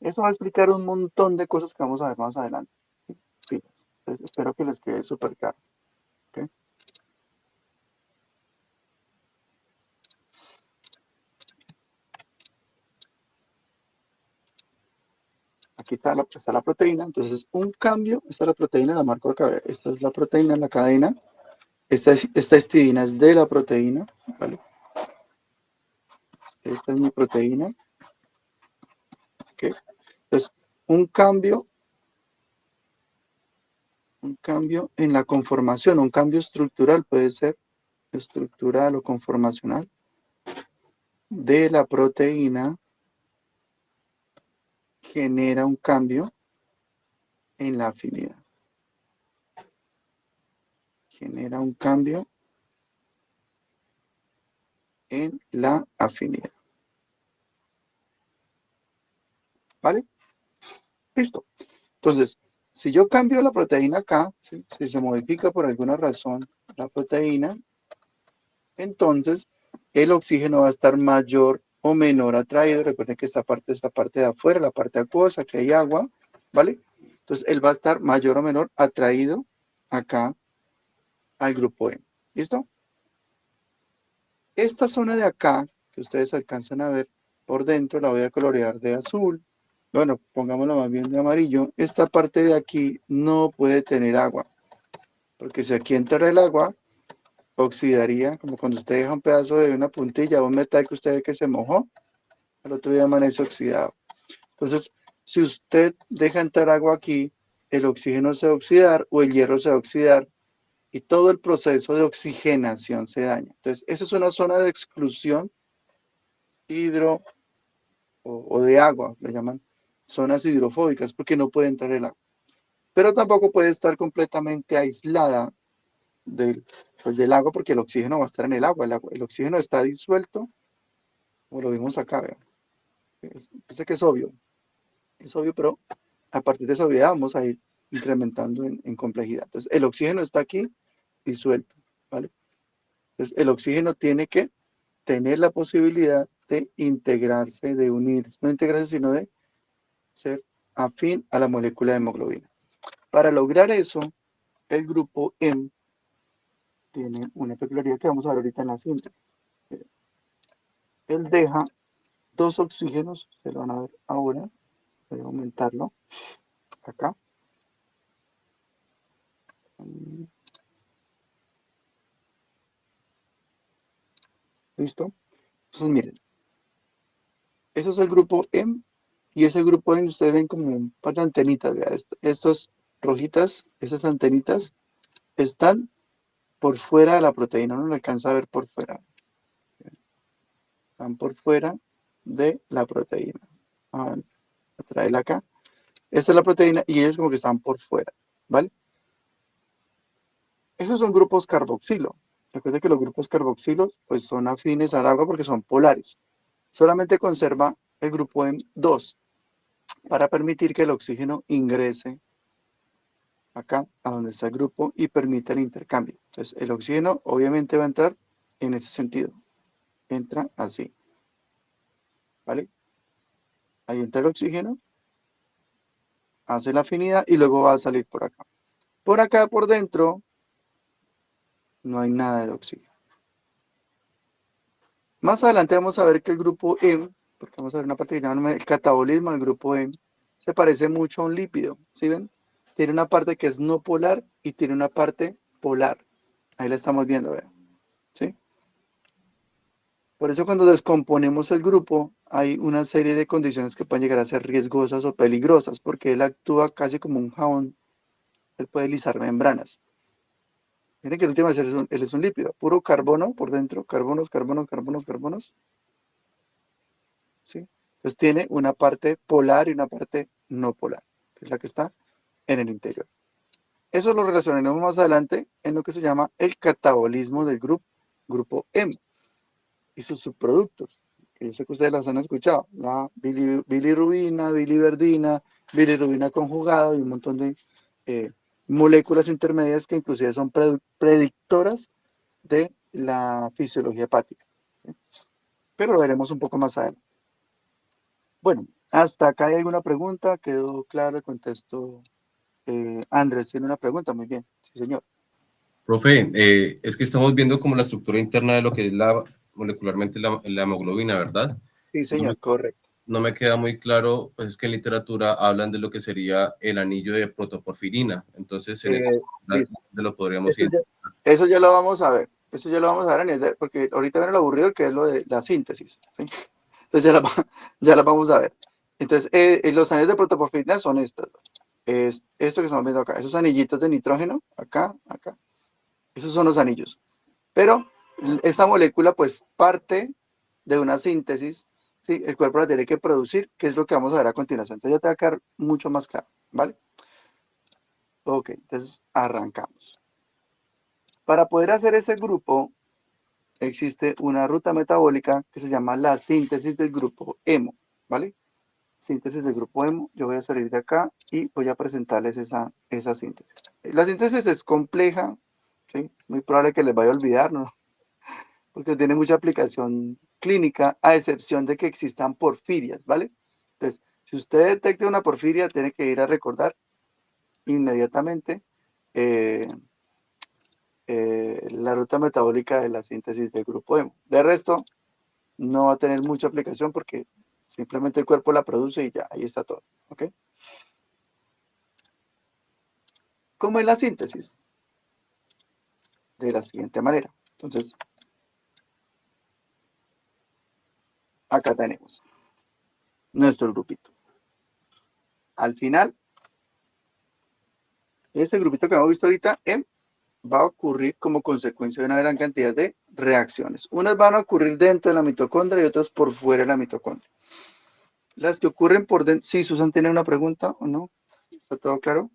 Speaker 1: Eso va a explicar un montón de cosas que vamos a ver más adelante. ¿Sí? Entonces, espero que les quede súper claro. ¿Okay? Aquí está la proteína. Entonces, un cambio, esta es la proteína, la marco acá. Esta es la proteína en la cadena. Esta histidina es de la proteína. ¿Vale? Esta es mi proteína. ¿Okay? Entonces, un cambio en la conformación, un cambio estructural, puede ser estructural o conformacional de la proteína, genera un cambio en la afinidad. Genera un cambio en la afinidad. ¿Vale? Listo. Entonces, si yo cambio la proteína acá, ¿sí? Si se modifica por alguna razón la proteína, entonces el oxígeno va a estar mayor o menor atraído. Recuerden que esta parte es la parte de afuera, la parte acuosa, que hay agua, ¿vale? Entonces él va a estar mayor o menor atraído acá al grupo M. ¿Listo? Esta zona de acá, que ustedes alcanzan a ver por dentro, la voy a colorear de azul. Bueno, pongámoslo más bien de amarillo. Esta parte de aquí no puede tener agua, porque si aquí entra el agua, oxidaría, como cuando usted deja un pedazo de una puntilla o un metal que usted ve que se mojó, al otro día amanece oxidado. Entonces, si usted deja entrar agua aquí, el oxígeno se va a oxidar o el hierro se va a oxidar y todo el proceso de oxigenación se daña. Entonces, esa es una zona de exclusión hidro o de agua, le llaman zonas hidrofóbicas, porque no puede entrar el agua. Pero tampoco puede estar completamente aislada del agua, porque el oxígeno va a estar en el agua. El oxígeno está disuelto, como lo vimos acá, vean. Sé que es obvio, pero a partir de esa obviedad vamos a ir incrementando en complejidad. Entonces, el oxígeno está aquí disuelto, ¿vale? Entonces, el oxígeno tiene que tener la posibilidad de integrarse, de unirse, no integrarse, sino de ser afín a la molécula de hemoglobina. Para lograr eso, el grupo M tiene una peculiaridad que vamos a ver ahorita en la síntesis. Él deja dos oxígenos, se lo van a ver ahora, voy a aumentarlo acá. ¿Listo? Entonces miren, ese es el grupo M y ese grupo M ustedes ven como un par de antenitas, ¿verdad? Estos rojitas, esas antenitas están por fuera de la proteína, no lo alcanza a ver por fuera. Están por fuera de la proteína. A traerla acá. Esta es la proteína y ellos como que están por fuera, ¿vale? Esos son grupos carboxilo. Recuerden que los grupos carboxilos pues son afines al agua porque son polares. Solamente conserva el grupo M2 para permitir que el oxígeno ingrese acá a donde está el grupo y permita el intercambio. Entonces el oxígeno obviamente va a entrar en ese sentido. Entra así, ¿vale? Ahí entra el oxígeno, hace la afinidad y luego va a salir por acá. Por acá, por dentro, no hay nada de oxígeno. Más adelante vamos a ver que el grupo M, porque vamos a ver una parte que llaman el catabolismo del grupo M, se parece mucho a un lípido, ¿sí ven? Tiene una parte que es no polar y tiene una parte polar. Ahí la estamos viendo, vean, ¿sí? Por eso cuando descomponemos el grupo hay una serie de condiciones que pueden llegar a ser riesgosas o peligrosas, porque él actúa casi como un jabón, él puede lisar membranas. Miren que el último él es un lípido, puro carbono por dentro, carbonos, carbonos, carbonos, carbonos, ¿sí? Entonces tiene una parte polar y una parte no polar, que es la que está en el interior. Eso lo relacionaremos más adelante en lo que se llama el catabolismo del grupo M y sus subproductos. Que yo sé que ustedes las han escuchado, la bilirrubina, biliverdina, bilirrubina conjugado y un montón de moléculas intermedias que inclusive son predictoras de la fisiología hepática, ¿sí? Pero lo veremos un poco más adelante. Bueno, hasta acá hay alguna pregunta, quedó claro el contexto. Andrés tiene una pregunta, muy bien, sí señor.
Speaker 3: Profe, es que estamos viendo como la estructura interna de lo que es molecularmente la hemoglobina, ¿verdad?
Speaker 1: Sí
Speaker 3: No me,
Speaker 1: señor, correcto.
Speaker 3: no me queda muy claro, pues es que en literatura hablan de lo que sería el anillo de protoporfirina. Entonces, en ese
Speaker 1: Listo.
Speaker 3: lo podríamos
Speaker 1: Eso ya,
Speaker 3: identificar.
Speaker 1: eso ya lo vamos a ver. Eso ya lo vamos a ver, Aniel, porque ahorita viene lo aburrido que es lo de la síntesis, ¿sí? Entonces ya la vamos a ver. Entonces, los anillos de protoporfirina son estos. Es esto que estamos viendo acá. Esos anillitos de nitrógeno, acá, acá. Esos son los anillos. Pero esa molécula, pues, parte de una síntesis, ¿sí? El cuerpo la tiene que producir, que es lo que vamos a ver a continuación. Entonces ya te va a quedar mucho más claro, ¿vale? Ok, entonces arrancamos. Para poder hacer ese grupo, existe una ruta metabólica que se llama la síntesis del grupo hemo, ¿vale? Síntesis del grupo hemo. Yo voy a salir de acá y voy a presentarles esa síntesis. La síntesis es compleja, ¿sí? Muy probable que les vaya a olvidar, ¿no? Porque tiene mucha aplicación clínica, a excepción de que existan porfirias, ¿vale? Entonces, si usted detecta una porfiria, tiene que ir a recordar inmediatamente eh, la ruta metabólica de la síntesis del grupo hemo. De resto, no va a tener mucha aplicación porque simplemente el cuerpo la produce y ya, ahí está todo, ¿ok? ¿Cómo es la síntesis? De la siguiente manera. Entonces, acá tenemos nuestro grupito. Al final, ese grupito que hemos visto ahorita va a ocurrir como consecuencia de una gran cantidad de reacciones. Unas van a ocurrir dentro de la mitocondria y otras por fuera de la mitocondria. Las que ocurren por dentro. Sí, Susan tiene una pregunta o no. ¿Está todo claro?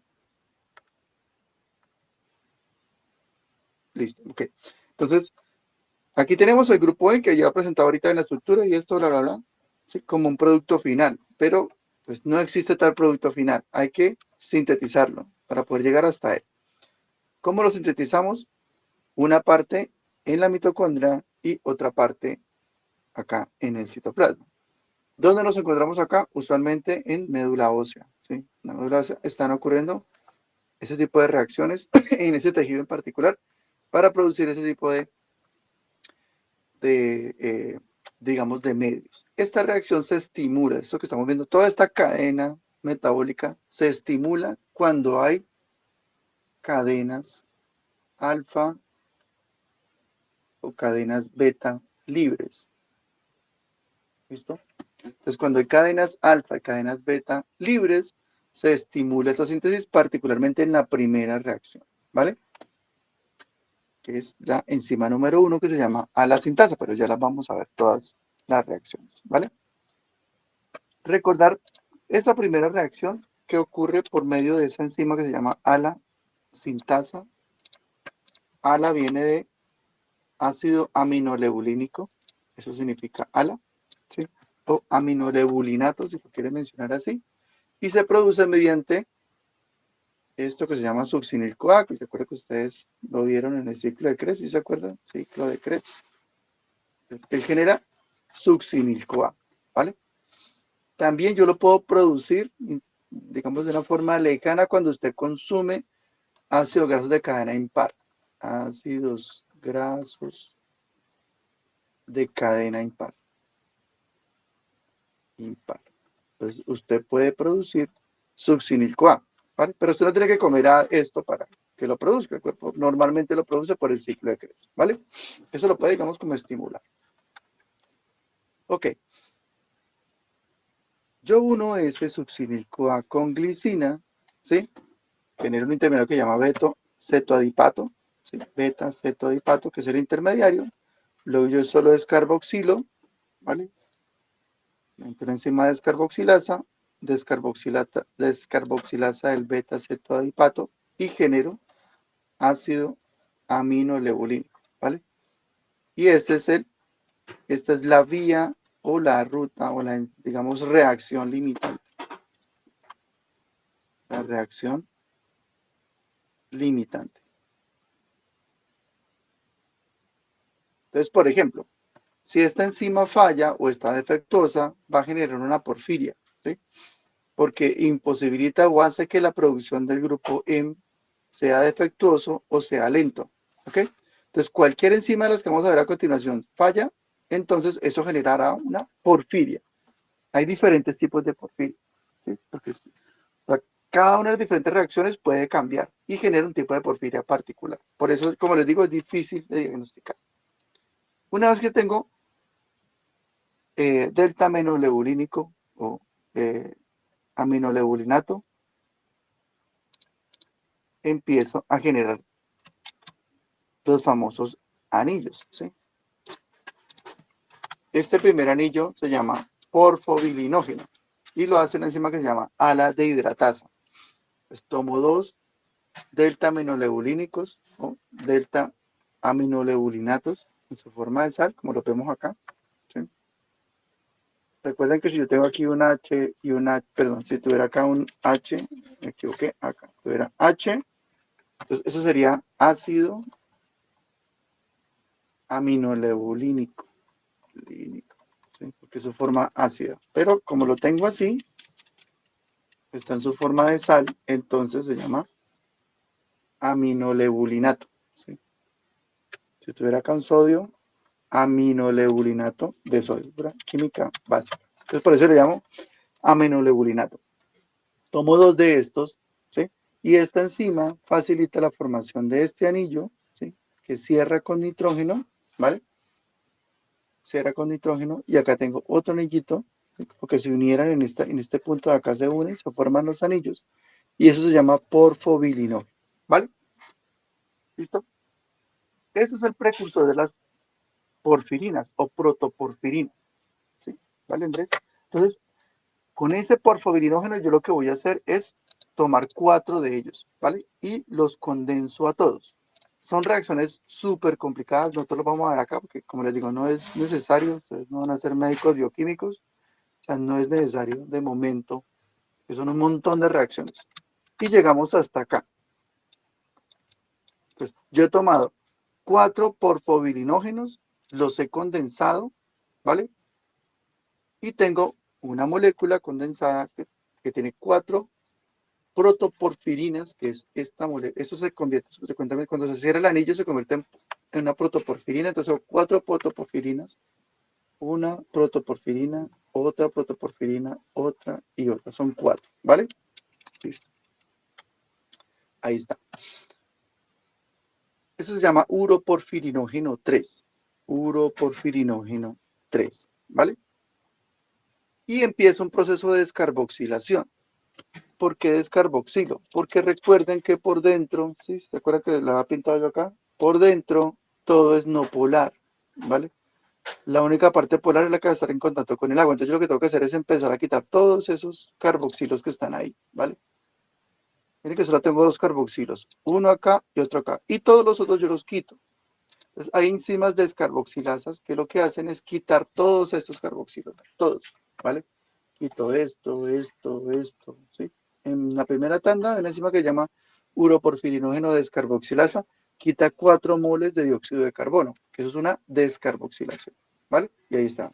Speaker 1: Listo, ok. Entonces, aquí tenemos el grupo E que ya he presentado ahorita en la estructura y esto, bla, bla, bla, ¿sí? Como un producto final, pero pues no existe tal producto final. Hay que sintetizarlo para poder llegar hasta él. ¿Cómo lo sintetizamos? Una parte en la mitocondria y otra parte acá en el citoplasma. ¿Dónde nos encontramos acá? Usualmente en médula ósea, ¿sí? En la médula ósea están ocurriendo ese tipo de reacciones en ese tejido en particular para producir ese tipo de digamos, de medios. Esta reacción se estimula, esto que estamos viendo, toda esta cadena metabólica se estimula cuando hay cadenas alfa o cadenas beta libres. ¿Listo? Entonces, cuando hay cadenas alfa y cadenas beta libres, se estimula esa síntesis, particularmente en la primera reacción, ¿vale? Que es la enzima número 1 que se llama ala-sintasa, pero ya las vamos a ver todas las reacciones, ¿vale? Recordar esa primera reacción que ocurre por medio de esa enzima que se llama ala-sintasa. Ala viene de ácido aminolebulínico, eso significa ala, ¿sí? O aminolebulinato, si lo quieren mencionar así, y se produce mediante esto que se llama succinil-CoA, que se acuerdan que ustedes lo vieron en el ciclo de Krebs, ¿sí se acuerdan? Ciclo de Krebs. Él genera succinil-CoA, ¿vale? También yo lo puedo producir, digamos, de una forma lejana cuando usted consume ácidos grasos de cadena impar. Ácidos grasos de cadena impar. Entonces, usted puede producir succinil-CoA, ¿vale? Pero usted no tiene que comer esto para que lo produzca. El cuerpo normalmente lo produce por el ciclo de Krebs, ¿vale? Eso lo puede, digamos, como estimular. Ok. Yo uno ese succinil-CoA con glicina, ¿sí? Genera un intermediario que se llama beta-cetoadipato, ¿sí? Beta-cetoadipato, que es el intermediario. Luego yo solo descarboxilo, ¿vale? Entra enzima descarboxilasa, descarboxilasa del beta-cetoadipato y genero ácido aminolebulínico, ¿vale? Y esta es la vía o la ruta o la, digamos, reacción limitante. La reacción limitante. Entonces, por ejemplo, si esta enzima falla o está defectuosa, va a generar una porfiria, ¿sí? Porque imposibilita o hace que la producción del grupo M sea defectuoso o sea lento, ¿ok? Entonces, cualquier enzima de las que vamos a ver a continuación falla, entonces eso generará una porfiria. Hay diferentes tipos de porfiria, ¿sí? Porque o sea, cada una de las diferentes reacciones puede cambiar y genera un tipo de porfiria particular. Por eso, como les digo, es difícil de diagnosticar. Una vez que tengo delta aminolebulínico o aminolebulinato, empiezo a generar los famosos anillos, ¿sí? Este primer anillo se llama porfobilinógeno y lo hace una enzima que se llama ala de hidratasa. Pues tomo dos delta aminolebulínicos o delta aminolebulinatos en su forma de sal, como lo vemos acá, ¿sí? Recuerden que si yo tengo aquí un H y un H, perdón, si tuviera acá un H, me equivoqué, acá tuviera H, entonces eso sería ácido aminolebulínico, ¿sí? Porque es su forma ácida. Pero como lo tengo así, está en su forma de sal, entonces se llama aminolebulinato, ¿sí? Si tuviera acá un sodio, aminolebulinato de sodio, pura química básica. Entonces por eso le llamo aminolebulinato. Tomo dos de estos, ¿sí? Y esta enzima facilita la formación de este anillo, ¿sí? Que cierra con nitrógeno, ¿vale? Cierra con nitrógeno y acá tengo otro anillito, ¿sí? Porque se unieran en este punto de acá se unen, se forman los anillos y eso se llama porfobilinógeno, ¿vale? ¿Listo? Eso es el precursor de las porfirinas o protoporfirinas, ¿sí? ¿Vale, Andrés? Entonces, con ese porfobilinógeno yo lo que voy a hacer es tomar 4 de ellos, ¿vale? Y los condenso a todos. Son reacciones súper complicadas, nosotros lo vamos a ver acá porque, como les digo, no es necesario, ustedes no van a ser médicos bioquímicos, o sea, no es necesario de momento, que son un montón de reacciones. Y llegamos hasta acá. Entonces, yo he tomado 4 porfobilinógenos, los he condensado, ¿vale? Y tengo una molécula condensada que tiene 4 protoporfirinas, que es esta molécula. Eso se convierte, cuando se cierra el anillo, se convierte en una protoporfirina. Entonces son 4 protoporfirinas, una protoporfirina, otra y otra. Son 4, ¿vale? Listo. Ahí está. Eso se llama uroporfirinógeno 3. Uroporfirinógeno 3, ¿vale? Y empieza un proceso de descarboxilación. ¿Por qué descarboxilo? Porque recuerden que por dentro, ¿sí? ¿Se acuerdan que la había pintado yo acá? Por dentro todo es no polar, ¿vale? La única parte polar es la que va a estar en contacto con el agua. Entonces yo lo que tengo que hacer es empezar a quitar todos esos carboxilos que están ahí, ¿vale? Miren que solo tengo 2 carboxilos, uno acá y otro acá. Y todos los otros yo los quito. Entonces, hay enzimas descarboxilasas que lo que hacen es quitar todos estos carboxilos, todos, ¿vale? Quito esto, ¿sí? En la primera tanda, una enzima que se llama uroporfirinógeno descarboxilasa, quita 4 moles de dióxido de carbono, que eso es una descarboxilación, ¿vale? Y ahí está.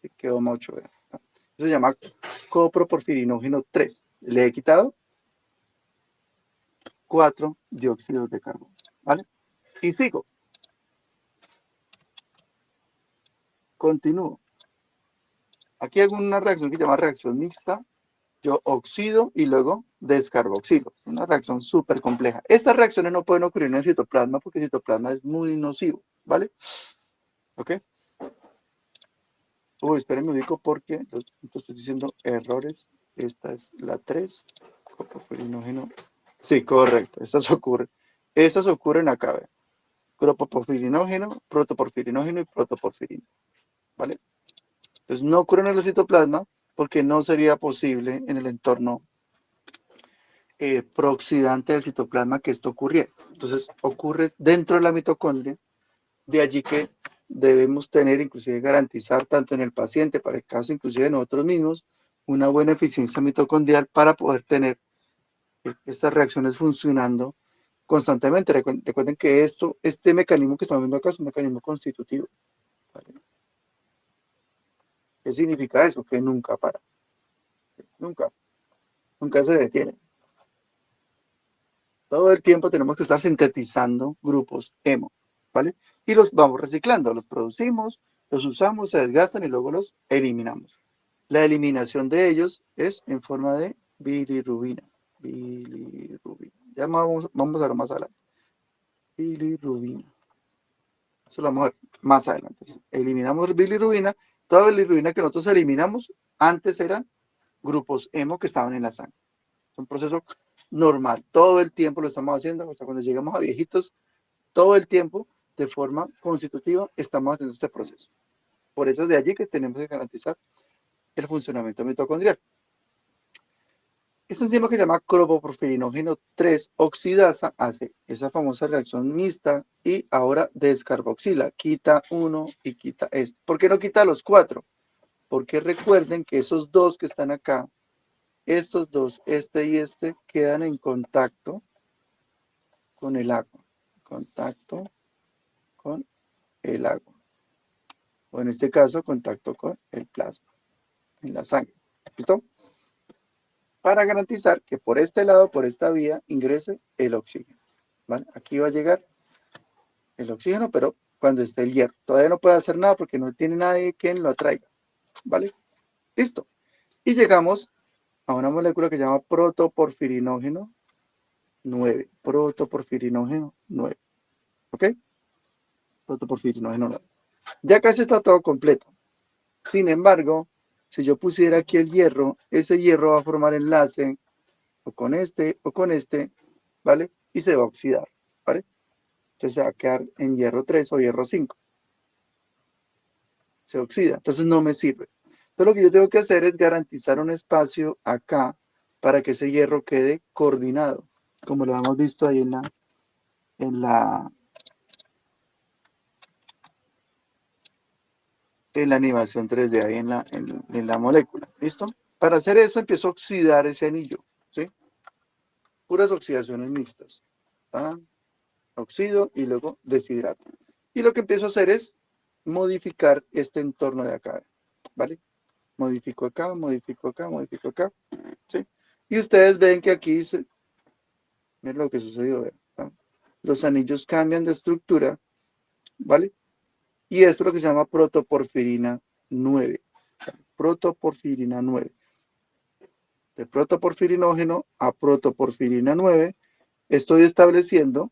Speaker 1: Sí, quedó mocho, ¿verdad? Eso se llama coproporfirinógeno 3. Le he quitado 4 dióxidos de carbono, ¿vale? Y sigo. Continúo. Aquí hago una reacción que se llama reacción mixta. Yo oxido y luego descarboxilo. Es una reacción súper compleja. Estas reacciones no pueden ocurrir en el citoplasma porque el citoplasma es muy nocivo, ¿vale? ¿Ok? Uy, espérenme, ubico porque estoy diciendo errores. Esta es la 3. Coproporfirinógeno. Sí, correcto. Estas ocurren acá, ¿ve? Coproporfirinógeno, protoporfirinógeno y protoporfirina, ¿vale? Entonces no ocurren en el citoplasma porque no sería posible en el entorno prooxidante del citoplasma que esto ocurriera. Entonces ocurre dentro de la mitocondria, de allí que debemos tener, inclusive garantizar tanto en el paciente, para el caso inclusive de nosotros mismos, una buena eficiencia mitocondrial para poder tener estas reacciones funcionando constantemente. Recuerden que este mecanismo que estamos viendo acá es un mecanismo constitutivo, ¿vale? ¿Qué significa eso? Que nunca para, nunca se detiene. Todo el tiempo tenemos que estar sintetizando grupos hemo, ¿vale? Y los vamos reciclando, los producimos, los usamos, se desgastan y luego los eliminamos. La eliminación de ellos es en forma de bilirrubina. Bilirrubina. Ya vamos a ver más adelante. Bilirrubina. Eso lo vamos a ver más adelante. Eliminamos bilirrubina. Toda bilirrubina que nosotros eliminamos antes eran grupos hemo que estaban en la sangre. Es un proceso normal. Todo el tiempo lo estamos haciendo. Hasta cuando llegamos a viejitos, todo el tiempo, de forma constitutiva, estamos haciendo este proceso. Por eso es de allí que tenemos que garantizar el funcionamiento mitocondrial. Esta enzima que se llama cromoporfirinógeno 3 oxidasa hace esa famosa reacción mixta y ahora descarboxila. Quita uno y quita este. ¿Por qué no quita los 4? Porque recuerden que esos dos que están acá, estos dos, este y este, quedan en contacto con el agua. Contacto con el agua. O en este caso, contacto con el plasma en la sangre. ¿Listo? Para garantizar que por este lado, por esta vía, ingrese el oxígeno. ¿Vale? Aquí va a llegar el oxígeno, pero cuando esté el hierro. Todavía no puede hacer nada porque no tiene nadie quien lo atraiga. ¿Vale? Listo. Y llegamos a una molécula que se llama protoporfirinógeno 9. Protoporfirinógeno 9. ¿Ok? Protoporfirinógeno 9. Ya casi está todo completo. Sin embargo, si yo pusiera aquí el hierro, ese hierro va a formar enlace o con este, ¿vale? Y se va a oxidar, ¿vale? Entonces se va a quedar en hierro 3 o hierro 5. Se oxida, entonces no me sirve. Entonces lo que yo tengo que hacer es garantizar un espacio acá para que ese hierro quede coordinado, como lo hemos visto ahí en la animación 3D, ahí en la molécula. ¿Listo? Para hacer eso empiezo a oxidar ese anillo, ¿sí? Puras oxidaciones mixtas. ¿Ah? Oxido y luego deshidrato. Y lo que empiezo a hacer es modificar este entorno de acá, ¿vale? Modifico acá, modifico acá, modifico acá, ¿sí? Y ustedes ven que aquí, miren lo que sucedió, ¿verdad? Los anillos cambian de estructura, ¿vale? Y esto es lo que se llama protoporfirina 9. Protoporfirina 9. De protoporfirinógeno a protoporfirina 9, estoy estableciendo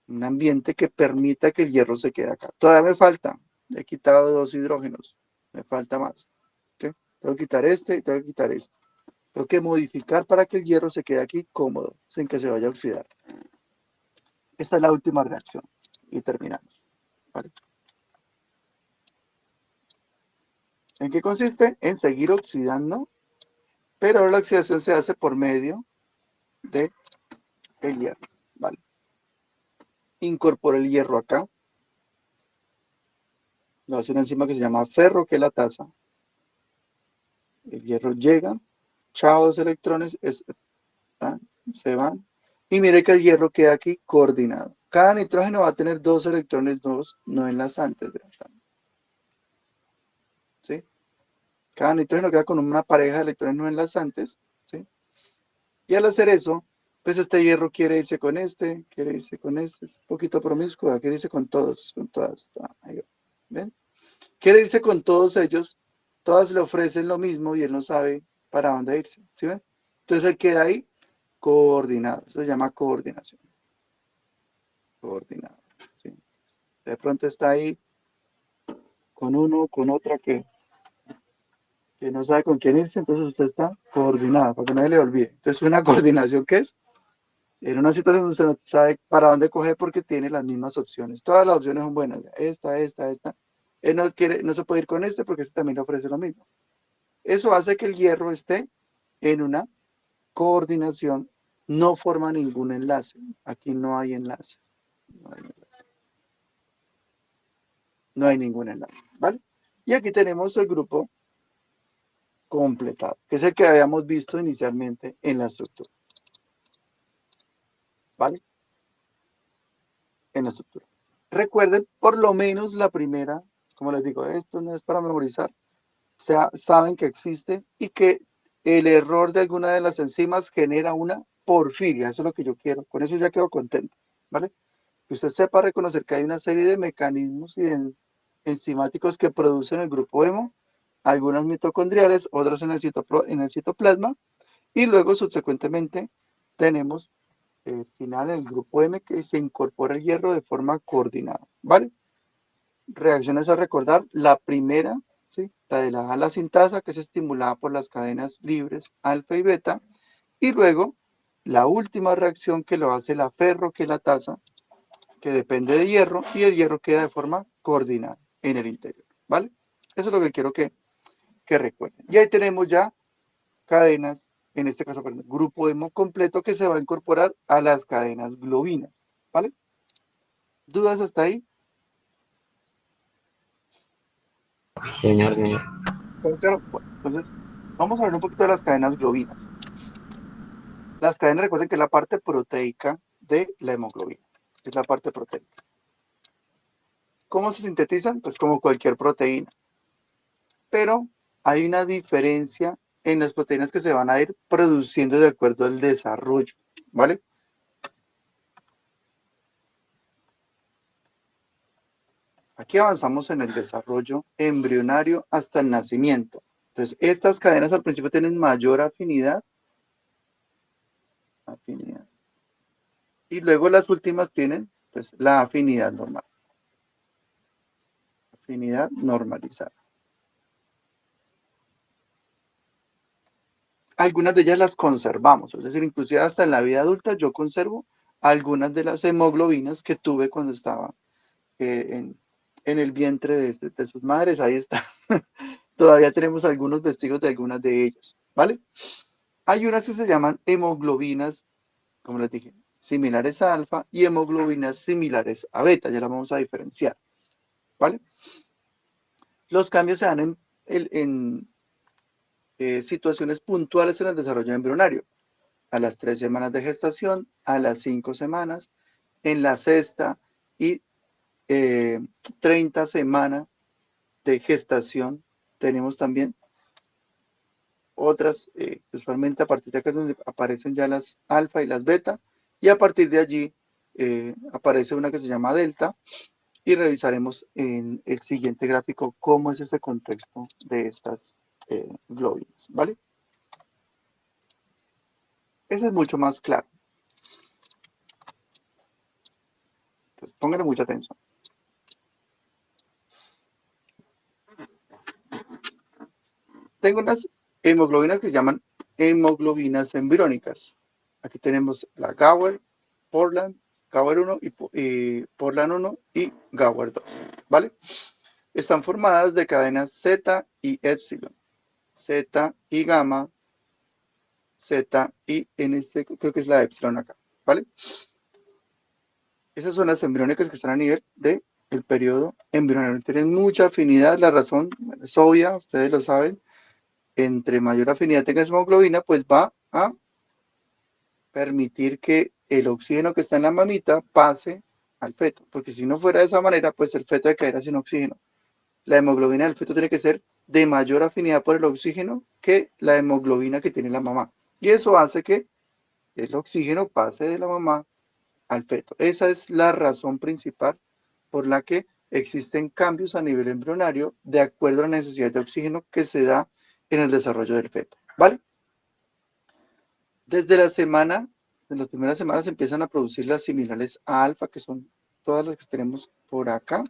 Speaker 1: un ambiente que permita que el hierro se quede acá. Todavía me falta. He quitado 2 hidrógenos. Me falta más. ¿Sí? Tengo que quitar este y tengo que quitar este. Tengo que modificar para que el hierro se quede aquí cómodo, sin que se vaya a oxidar. Esta es la última reacción. Y terminamos. ¿Vale? ¿En qué consiste? En seguir oxidando, pero ahora la oxidación se hace por medio de el hierro. ¿Vale? Incorporo el hierro acá. Lo hace una enzima que se llama ferroquelatasa. El hierro llega. Chao, 2 electrones. Se van. Y mire que el hierro queda aquí coordinado. Cada nitrógeno va a tener 2 electrones nuevos no enlazantes. ¿Sí? Cada nitrógeno queda con una pareja de electrones no enlazantes. ¿Sí? Y al hacer eso, pues este hierro quiere irse con este, quiere irse con este. Es un poquito promiscuo, quiere irse con todos, con todas. Ahí va. ¿Ven? Quiere irse con todos ellos. Todas le ofrecen lo mismo y él no sabe para dónde irse. ¿Sí ven? Entonces él queda ahí coordinado. Eso se llama coordinación. Coordinado. ¿Sí? De pronto está ahí con uno, con otra que no sabe con quién irse, entonces usted está coordinado, para que nadie le olvide. Entonces, ¿una coordinación qué es? En una situación donde usted no sabe para dónde coger porque tiene las mismas opciones. Todas las opciones son buenas. Esta. Él no se puede ir con este porque este también le ofrece lo mismo. Eso hace que el hierro esté en una coordinación, no forma ningún enlace. Aquí no hay enlace. No hay enlace. No hay ningún enlace, ¿vale? Y aquí tenemos el grupo completado, que es el que habíamos visto inicialmente en la estructura. ¿Vale? En la estructura. Recuerden, por lo menos la primera, como les digo, esto no es para memorizar, o sea, saben que existe y que el error de alguna de las enzimas genera una porfiria. Eso es lo que yo quiero. Con eso ya quedo contento, ¿vale? Que usted sepa reconocer que hay una serie de mecanismos enzimáticos que producen el grupo hemo, algunas mitocondriales, otras en el citoplasma, y luego subsecuentemente tenemos al final el grupo M que se incorpora el hierro de forma coordinada, ¿vale? Reacciones a recordar, la primera, ¿sí? La de la ala sintasa, que es estimulada por las cadenas libres alfa y beta, y luego la última reacción que lo hace la ferroquelatasa, que depende de hierro, y el hierro queda de forma coordinada en el interior, ¿vale? Eso es lo que quiero que recuerden. Y ahí tenemos ya cadenas, en este caso, perdón, grupo hemo completo que se va a incorporar a las cadenas globinas, ¿vale? ¿Dudas hasta ahí?
Speaker 4: Señor, señor.
Speaker 1: Claro. Bueno, entonces, vamos a ver un poquito de las cadenas globinas. Las cadenas, recuerden que es la parte proteica de la hemoglobina, es la parte proteica. ¿Cómo se sintetizan? Pues como cualquier proteína. Pero hay una diferencia en las proteínas que se van a ir produciendo de acuerdo al desarrollo, ¿vale? Aquí avanzamos en el desarrollo embrionario hasta el nacimiento. Entonces, estas cadenas al principio tienen mayor afinidad. Y luego las últimas tienen, pues, la afinidad normal. Afinidad normalizada. Algunas de ellas las conservamos, es decir, inclusive hasta en la vida adulta yo conservo algunas de las hemoglobinas que tuve cuando estaba en el vientre de sus madres. Ahí está. Todavía tenemos algunos vestigios de algunas de ellas, ¿vale? Hay unas que se llaman hemoglobinas, como les dije, similares a alfa y hemoglobinas similares a beta. Ya las vamos a diferenciar, ¿vale? Los cambios se dan en situaciones puntuales en el desarrollo embrionario. A las 3 semanas de gestación, a las 5 semanas, en la sexta y 30 semanas de gestación. Tenemos también otras, usualmente a partir de acá es donde aparecen ya las alfa y las beta, y a partir de allí aparece una que se llama delta, y revisaremos en el siguiente gráfico cómo es ese contexto de estas globinas, ¿vale? Ese es mucho más claro. Entonces, pónganle mucha atención. Tengo unas hemoglobinas que se llaman hemoglobinas embriónicas. Aquí tenemos la Gower, Portland, Gower 1 y Portland 1 y Gower 2, ¿vale? Están formadas de cadenas Z y epsilon, Z y gamma, Z y en este creo que es la epsilon acá, ¿vale? Esas son las embriónicas que están a nivel del periodo embrionario. Tienen mucha afinidad, la razón es obvia, ustedes lo saben. Entre mayor afinidad tenga esa hemoglobina, pues va a permitir que el oxígeno que está en la mamita pase al feto, porque si no fuera de esa manera, pues el feto caerá sin oxígeno. La hemoglobina del feto tiene que ser de mayor afinidad por el oxígeno que la hemoglobina que tiene la mamá. Y eso hace que el oxígeno pase de la mamá al feto. Esa es la razón principal por la que existen cambios a nivel embrionario de acuerdo a la necesidad de oxígeno que se da en el desarrollo del feto, ¿vale? Desde la semana, en las primeras semanas empiezan a producir las similares a alfa, que son todas las que tenemos por acá.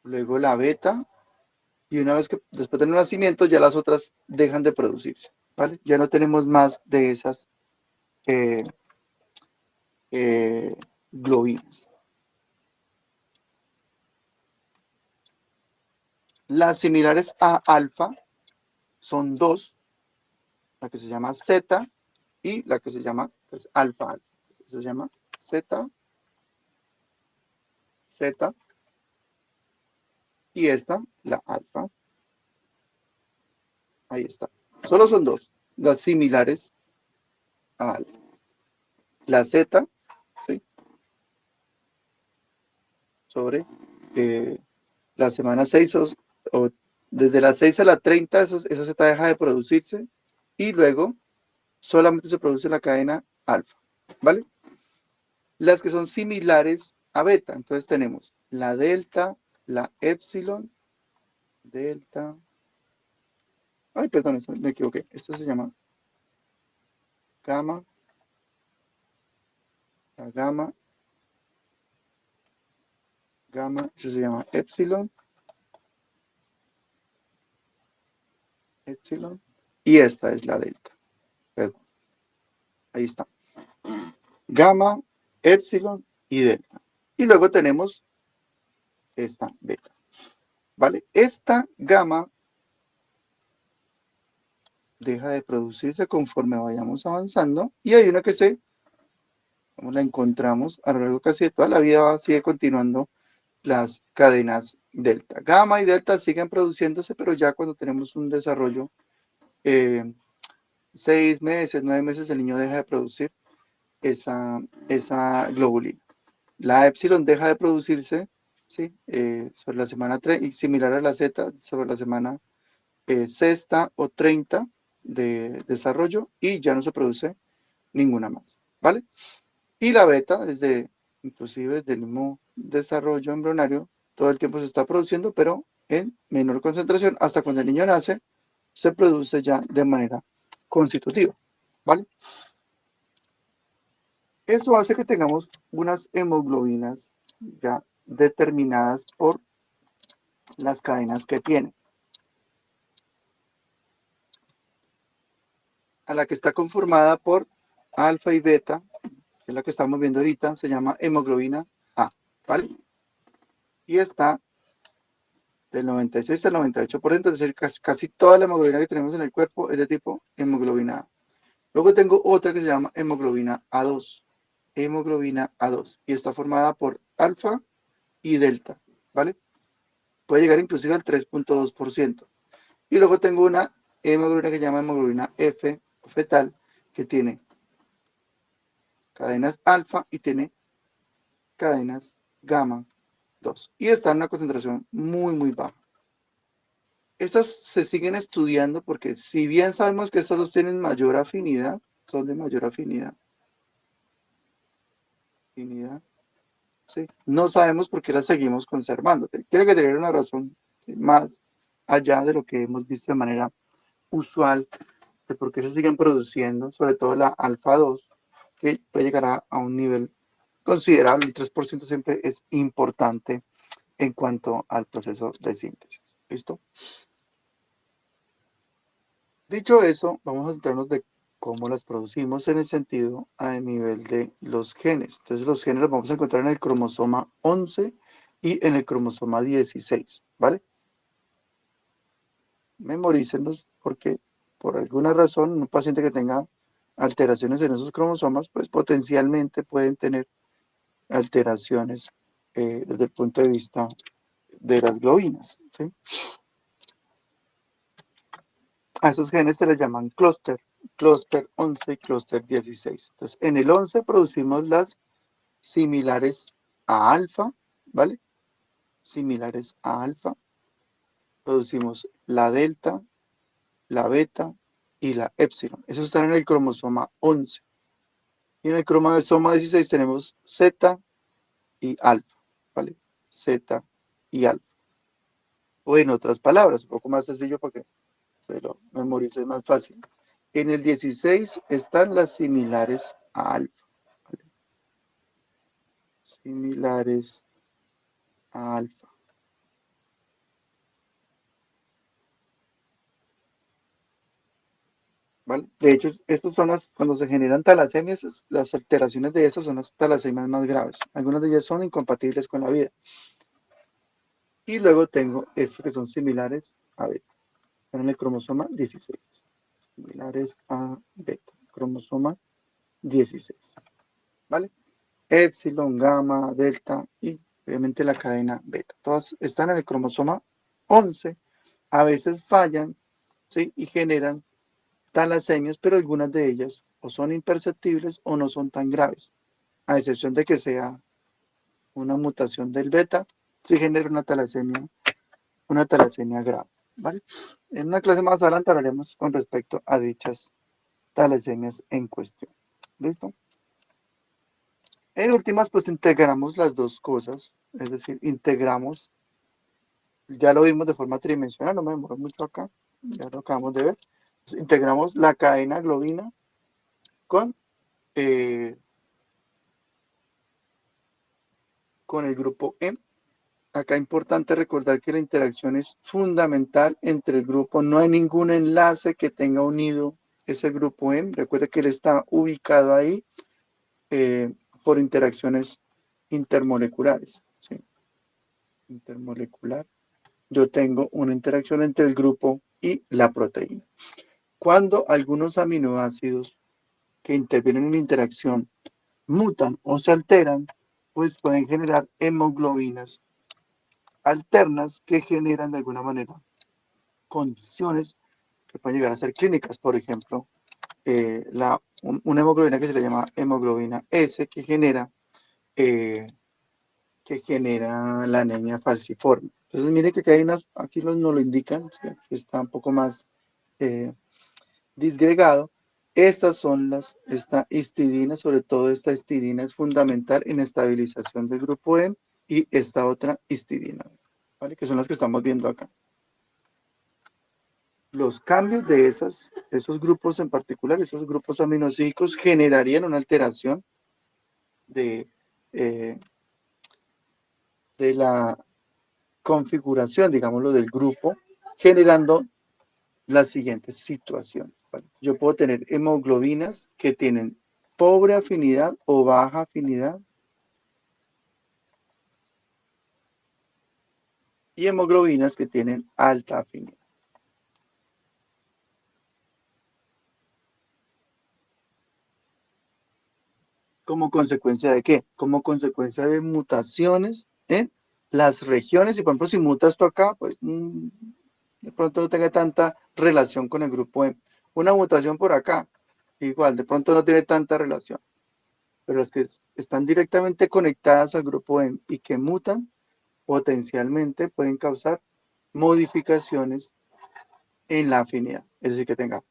Speaker 1: Luego la beta, y una vez que después del nacimiento ya las otras dejan de producirse, ¿vale? Ya no tenemos más de esas globinas. Las similares a alfa son dos, la que se llama zeta y la que se llama pues, alfa alfa. Se llama zeta, zeta y esta, la alfa. Ahí está. Solo son dos, las similares a alfa. La zeta, ¿sí? Sobre la semana 6 o desde las 6 a la 30, esa zeta deja de producirse y luego solamente se produce la cadena alfa, ¿vale? Las que son similares a beta, entonces tenemos la delta, la epsilon, delta, ay, perdón, me equivoqué, esto se llama gamma, la gamma, eso se llama epsilon, y esta es la delta, perdón, ahí está, gamma, epsilon y delta, y luego tenemos esta beta, ¿vale? Esta gamma deja de producirse conforme vayamos avanzando y hay una que como la encontramos a lo largo casi de toda la vida, sigue continuando las cadenas delta. Gamma y delta siguen produciéndose, pero ya cuando tenemos un desarrollo 6 meses, 9 meses, el niño deja de producir esa globulina. La epsilon deja de producirse, ¿sí? Sobre la semana 3, y similar a la zeta, sobre la semana sexta o 30 de desarrollo, y ya no se produce ninguna más, ¿vale? Y la beta, inclusive desde el mismo desarrollo embrionario, todo el tiempo se está produciendo, pero en menor concentración, hasta cuando el niño nace, se produce ya de manera constitutiva, ¿vale? Eso hace que tengamos unas hemoglobinas ya determinadas por las cadenas que tienen. A la que está conformada por alfa y beta, que es la que estamos viendo ahorita, se llama hemoglobina A, ¿vale? Y está del 96 al 98%, es decir, casi toda la hemoglobina que tenemos en el cuerpo es de tipo hemoglobina A. Luego tengo otra que se llama hemoglobina A2, y está formada por alfa y delta, ¿vale? Puede llegar inclusive al 3.2%. Y luego tengo una hemoglobina que se llama hemoglobina F, fetal, que tiene cadenas alfa y tiene cadenas gamma 2. Y está en una concentración muy, muy baja. Estas se siguen estudiando porque si bien sabemos que estas dos tienen mayor afinidad, son de mayor afinidad. ¿Sí? No sabemos por qué las seguimos conservando. Tiene que tener una razón más allá de lo que hemos visto de manera usual, de por qué se siguen produciendo, sobre todo la alfa 2, que puede llegar a un nivel considerable. El 3% siempre es importante en cuanto al proceso de síntesis. ¿Listo? Dicho eso, vamos a centrarnos de cómo las producimos en el sentido a nivel de los genes. Entonces los genes los vamos a encontrar en el cromosoma 11 y en el cromosoma 16, ¿vale? Memorícenlos porque por alguna razón un paciente que tenga alteraciones en esos cromosomas, pues potencialmente pueden tener alteraciones desde el punto de vista de las globinas, ¿sí? A esos genes se les llaman clúster 11 y clúster 16. Entonces, en el 11 producimos las similares a alfa, ¿vale? Similares a alfa. Producimos la delta, la beta y la epsilon. Esos están en el cromosoma 11. Y en el cromosoma 16 tenemos zeta y alfa, ¿vale? Zeta y alfa. O en otras palabras, un poco más sencillo para que se lo memorice más fácil. En el 16 están las similares a alfa. ¿Vale? Similares a alfa. ¿Vale? De hecho, estas son cuando se generan talasemias, las alteraciones de esas son las talasemias más graves. Algunas de ellas son incompatibles con la vida. Y luego tengo estos que son similares a beta, en el cromosoma 16. similares a beta, cromosoma 16, ¿vale? Epsilon, gamma, delta y obviamente la cadena beta. Todas están en el cromosoma 11, a veces fallan, ¿sí? Y generan talasemias, pero algunas de ellas o son imperceptibles o no son tan graves, a excepción de que sea una mutación del beta, si genera una talasemia grave, ¿vale? En una clase más adelante hablaremos con respecto a dichas talasemias en cuestión. ¿Listo? En últimas, pues integramos las dos cosas, es decir, integramos, ya lo vimos de forma tridimensional, no me demoro mucho acá, ya lo acabamos de ver. Pues, integramos la cadena globina con el grupo M. Acá es importante recordar que la interacción es fundamental entre el grupo. No hay ningún enlace que tenga unido ese grupo M. Recuerda que él está ubicado ahí por interacciones intermoleculares. ¿Sí? Intermolecular. Yo tengo una interacción entre el grupo y la proteína. Cuando algunos aminoácidos que intervienen en la interacción mutan o se alteran, pues pueden generar hemoglobinas alternas que generan de alguna manera condiciones que pueden llegar a ser clínicas. Por ejemplo, una hemoglobina que se le llama hemoglobina S que genera la anemia falciforme. Entonces, mire que aquí nos lo indican, ¿sí? Aquí está un poco más disgregado. Esta histidina, sobre todo esta histidina es fundamental en estabilización del grupo M y esta otra histidina, ¿vale? Que son las que estamos viendo acá. Los cambios de esos grupos en particular, esos grupos aminosídicos, generarían una alteración de la configuración, digámoslo, del grupo, generando las siguientes situaciones. ¿Vale? Yo puedo tener hemoglobinas que tienen pobre afinidad o baja afinidad y hemoglobinas que tienen alta afinidad. ¿Como consecuencia de qué? Como consecuencia de mutaciones en las regiones. Y por ejemplo, si muta esto acá, pues de pronto no tenga tanta relación con el grupo M. Una mutación por acá, igual, de pronto no tiene tanta relación. Pero las que están directamente conectadas al grupo M y que mutan, potencialmente pueden causar modificaciones en la afinidad. Es decir, que tenga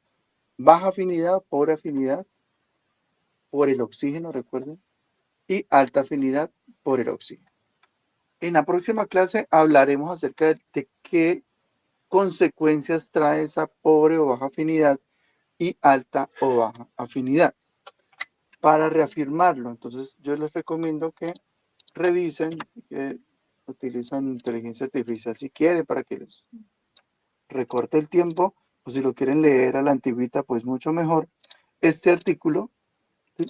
Speaker 1: baja afinidad, pobre afinidad por el oxígeno, recuerden, y alta afinidad por el oxígeno. En la próxima clase hablaremos acerca de qué consecuencias trae esa pobre o baja afinidad y alta o baja afinidad. Para reafirmarlo, entonces yo les recomiendo que revisen, que utilizan inteligencia artificial si quieren para que les recorte el tiempo, o si lo quieren leer a la antigüita, pues mucho mejor. Este artículo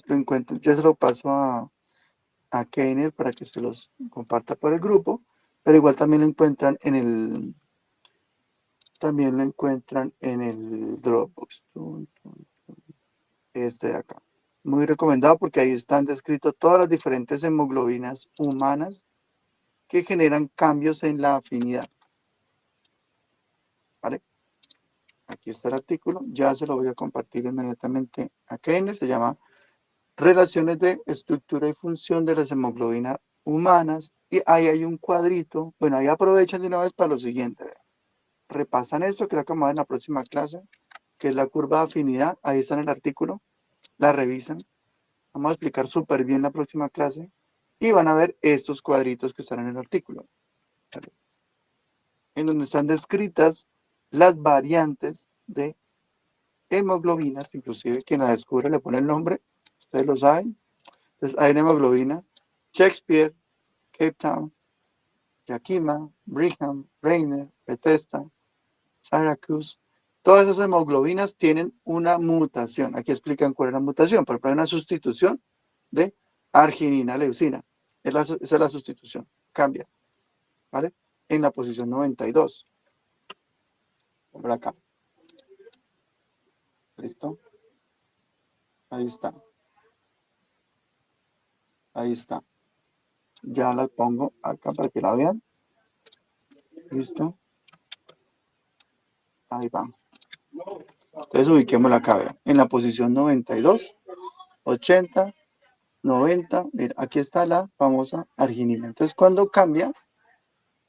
Speaker 1: lo encuentran, ya se lo paso a Keiner para que se los comparta por el grupo, pero igual también lo encuentran en el Dropbox. Este de acá. Muy recomendado porque ahí están descritas todas las diferentes hemoglobinas humanas que generan cambios en la afinidad. ¿Vale? Aquí está el artículo, ya se lo voy a compartir inmediatamente a Keiner, se llama Relaciones de estructura y función de las hemoglobinas humanas, y ahí hay un cuadrito. Bueno, ahí aprovechan de una vez para lo siguiente. Repasan esto que lo vamos a ver en la próxima clase, que es la curva de afinidad. Ahí está en el artículo, la revisan. Vamos a explicar súper bien la próxima clase y van a ver estos cuadritos que están en el artículo, ¿vale? En donde están descritas las variantes de hemoglobinas, inclusive quien la descubre le pone el nombre, ustedes lo saben. Entonces hay una hemoglobina Shakespeare, Cape Town, Yakima, Brigham, Rainer, Bethesda, Syracuse. Todas esas hemoglobinas tienen una mutación. Aquí explican cuál es la mutación. Por ejemplo, hay una sustitución de arginina leucina. Esa es la sustitución. Cambia. ¿Vale? En la posición 92. Por acá. ¿Listo? Ahí está. Ahí está. Ya la pongo acá para que la vean. ¿Listo? Ahí va. Entonces ubiquémosla acá, vean. En la posición 92, 80, 90. Mira, aquí está la famosa arginina. Entonces, cuando cambia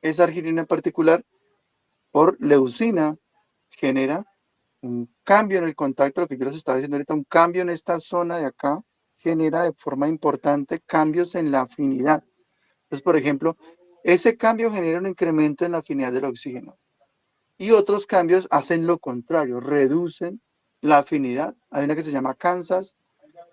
Speaker 1: esa arginina en particular por leucina, genera un cambio en el contacto, lo que yo les estaba diciendo ahorita, un cambio en esta zona de acá, genera de forma importante cambios en la afinidad. Entonces, por ejemplo, ese cambio genera un incremento en la afinidad del oxígeno. Y otros cambios hacen lo contrario, reducen la afinidad. Hay una que se llama Kansas,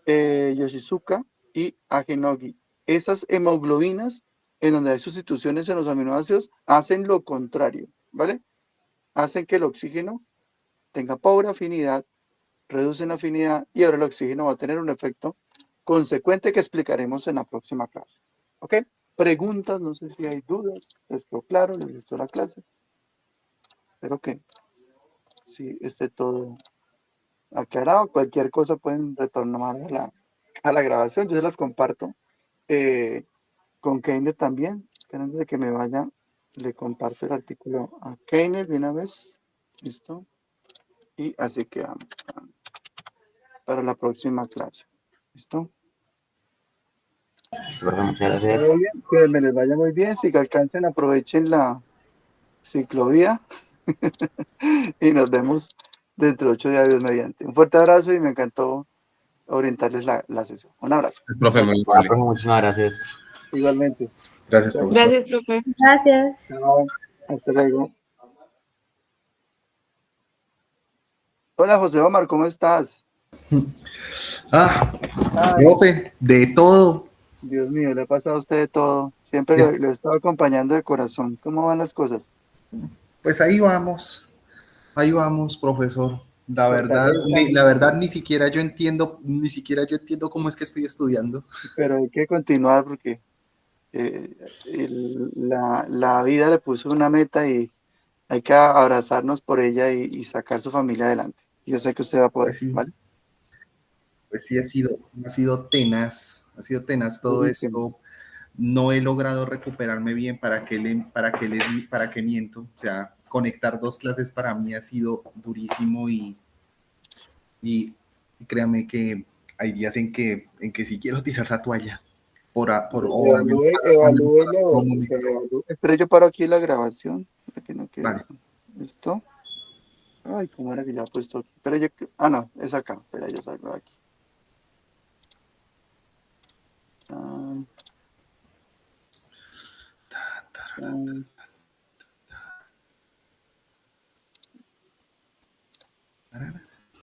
Speaker 1: Yoshizuka y Agenogi. Esas hemoglobinas, en donde hay sustituciones en los aminoácidos, hacen lo contrario, ¿vale? Hacen que el oxígeno tenga pobre afinidad, reducen la afinidad y ahora el oxígeno va a tener un efecto consecuente que explicaremos en la próxima clase. ¿Ok? Preguntas, no sé si hay dudas, les quedó claro, les gustó la clase. Espero que sí esté todo aclarado. Cualquier cosa pueden retornar a la grabación, yo se las comparto con Keiner también. Antes de que me vaya, le comparto el artículo a Keiner de una vez. ¿Listo? Y así quedamos para la próxima clase. ¿Listo?
Speaker 4: Listo, profe, muchas gracias.
Speaker 1: Que me les vaya muy bien. Si que alcancen, aprovechen la ciclovía. Y nos vemos dentro de 8 días, Dios mediante. Un fuerte abrazo y me encantó orientarles la sesión. Un abrazo.
Speaker 3: Profe, muy
Speaker 4: Hola,
Speaker 3: amable.
Speaker 4: profe, muchísimas gracias.
Speaker 1: Igualmente.
Speaker 3: Gracias, profesor.
Speaker 5: Gracias, profe. Gracias.
Speaker 1: Chao. Hasta luego. Hola, José Omar, ¿cómo estás?
Speaker 6: Ah,
Speaker 1: Ay,
Speaker 6: profe, de todo.
Speaker 1: Dios mío, le ha pasado a usted de todo. Siempre
Speaker 6: Es-
Speaker 1: lo he estado acompañando de corazón. ¿Cómo van las cosas?
Speaker 6: Pues ahí vamos, profesor.
Speaker 1: Fortaleza,
Speaker 6: La verdad ni siquiera yo entiendo cómo es que estoy estudiando.
Speaker 1: pero hay que continuar porque la vida le puso una meta y hay que abrazarnos por ella y sacar su familia adelante. Yo sé que usted va a poder, ¿vale?
Speaker 6: Pues sí ha sido tenaz todo
Speaker 1: Durísimo.
Speaker 6: esto. No he logrado recuperarme bien para que miento. O sea, conectar dos clases para mí ha sido durísimo y créame que hay días en que sí quiero tirar la toalla. O
Speaker 1: Evalúelo.
Speaker 6: momento.
Speaker 1: Espera, yo paro aquí la grabación para que no quede.
Speaker 6: Vale.
Speaker 1: ¿Listo? Ay, ¿cómo era que ya he puesto aquí? Pero yo, no, es acá. Espera, yo salgo de aquí. Ah, ah.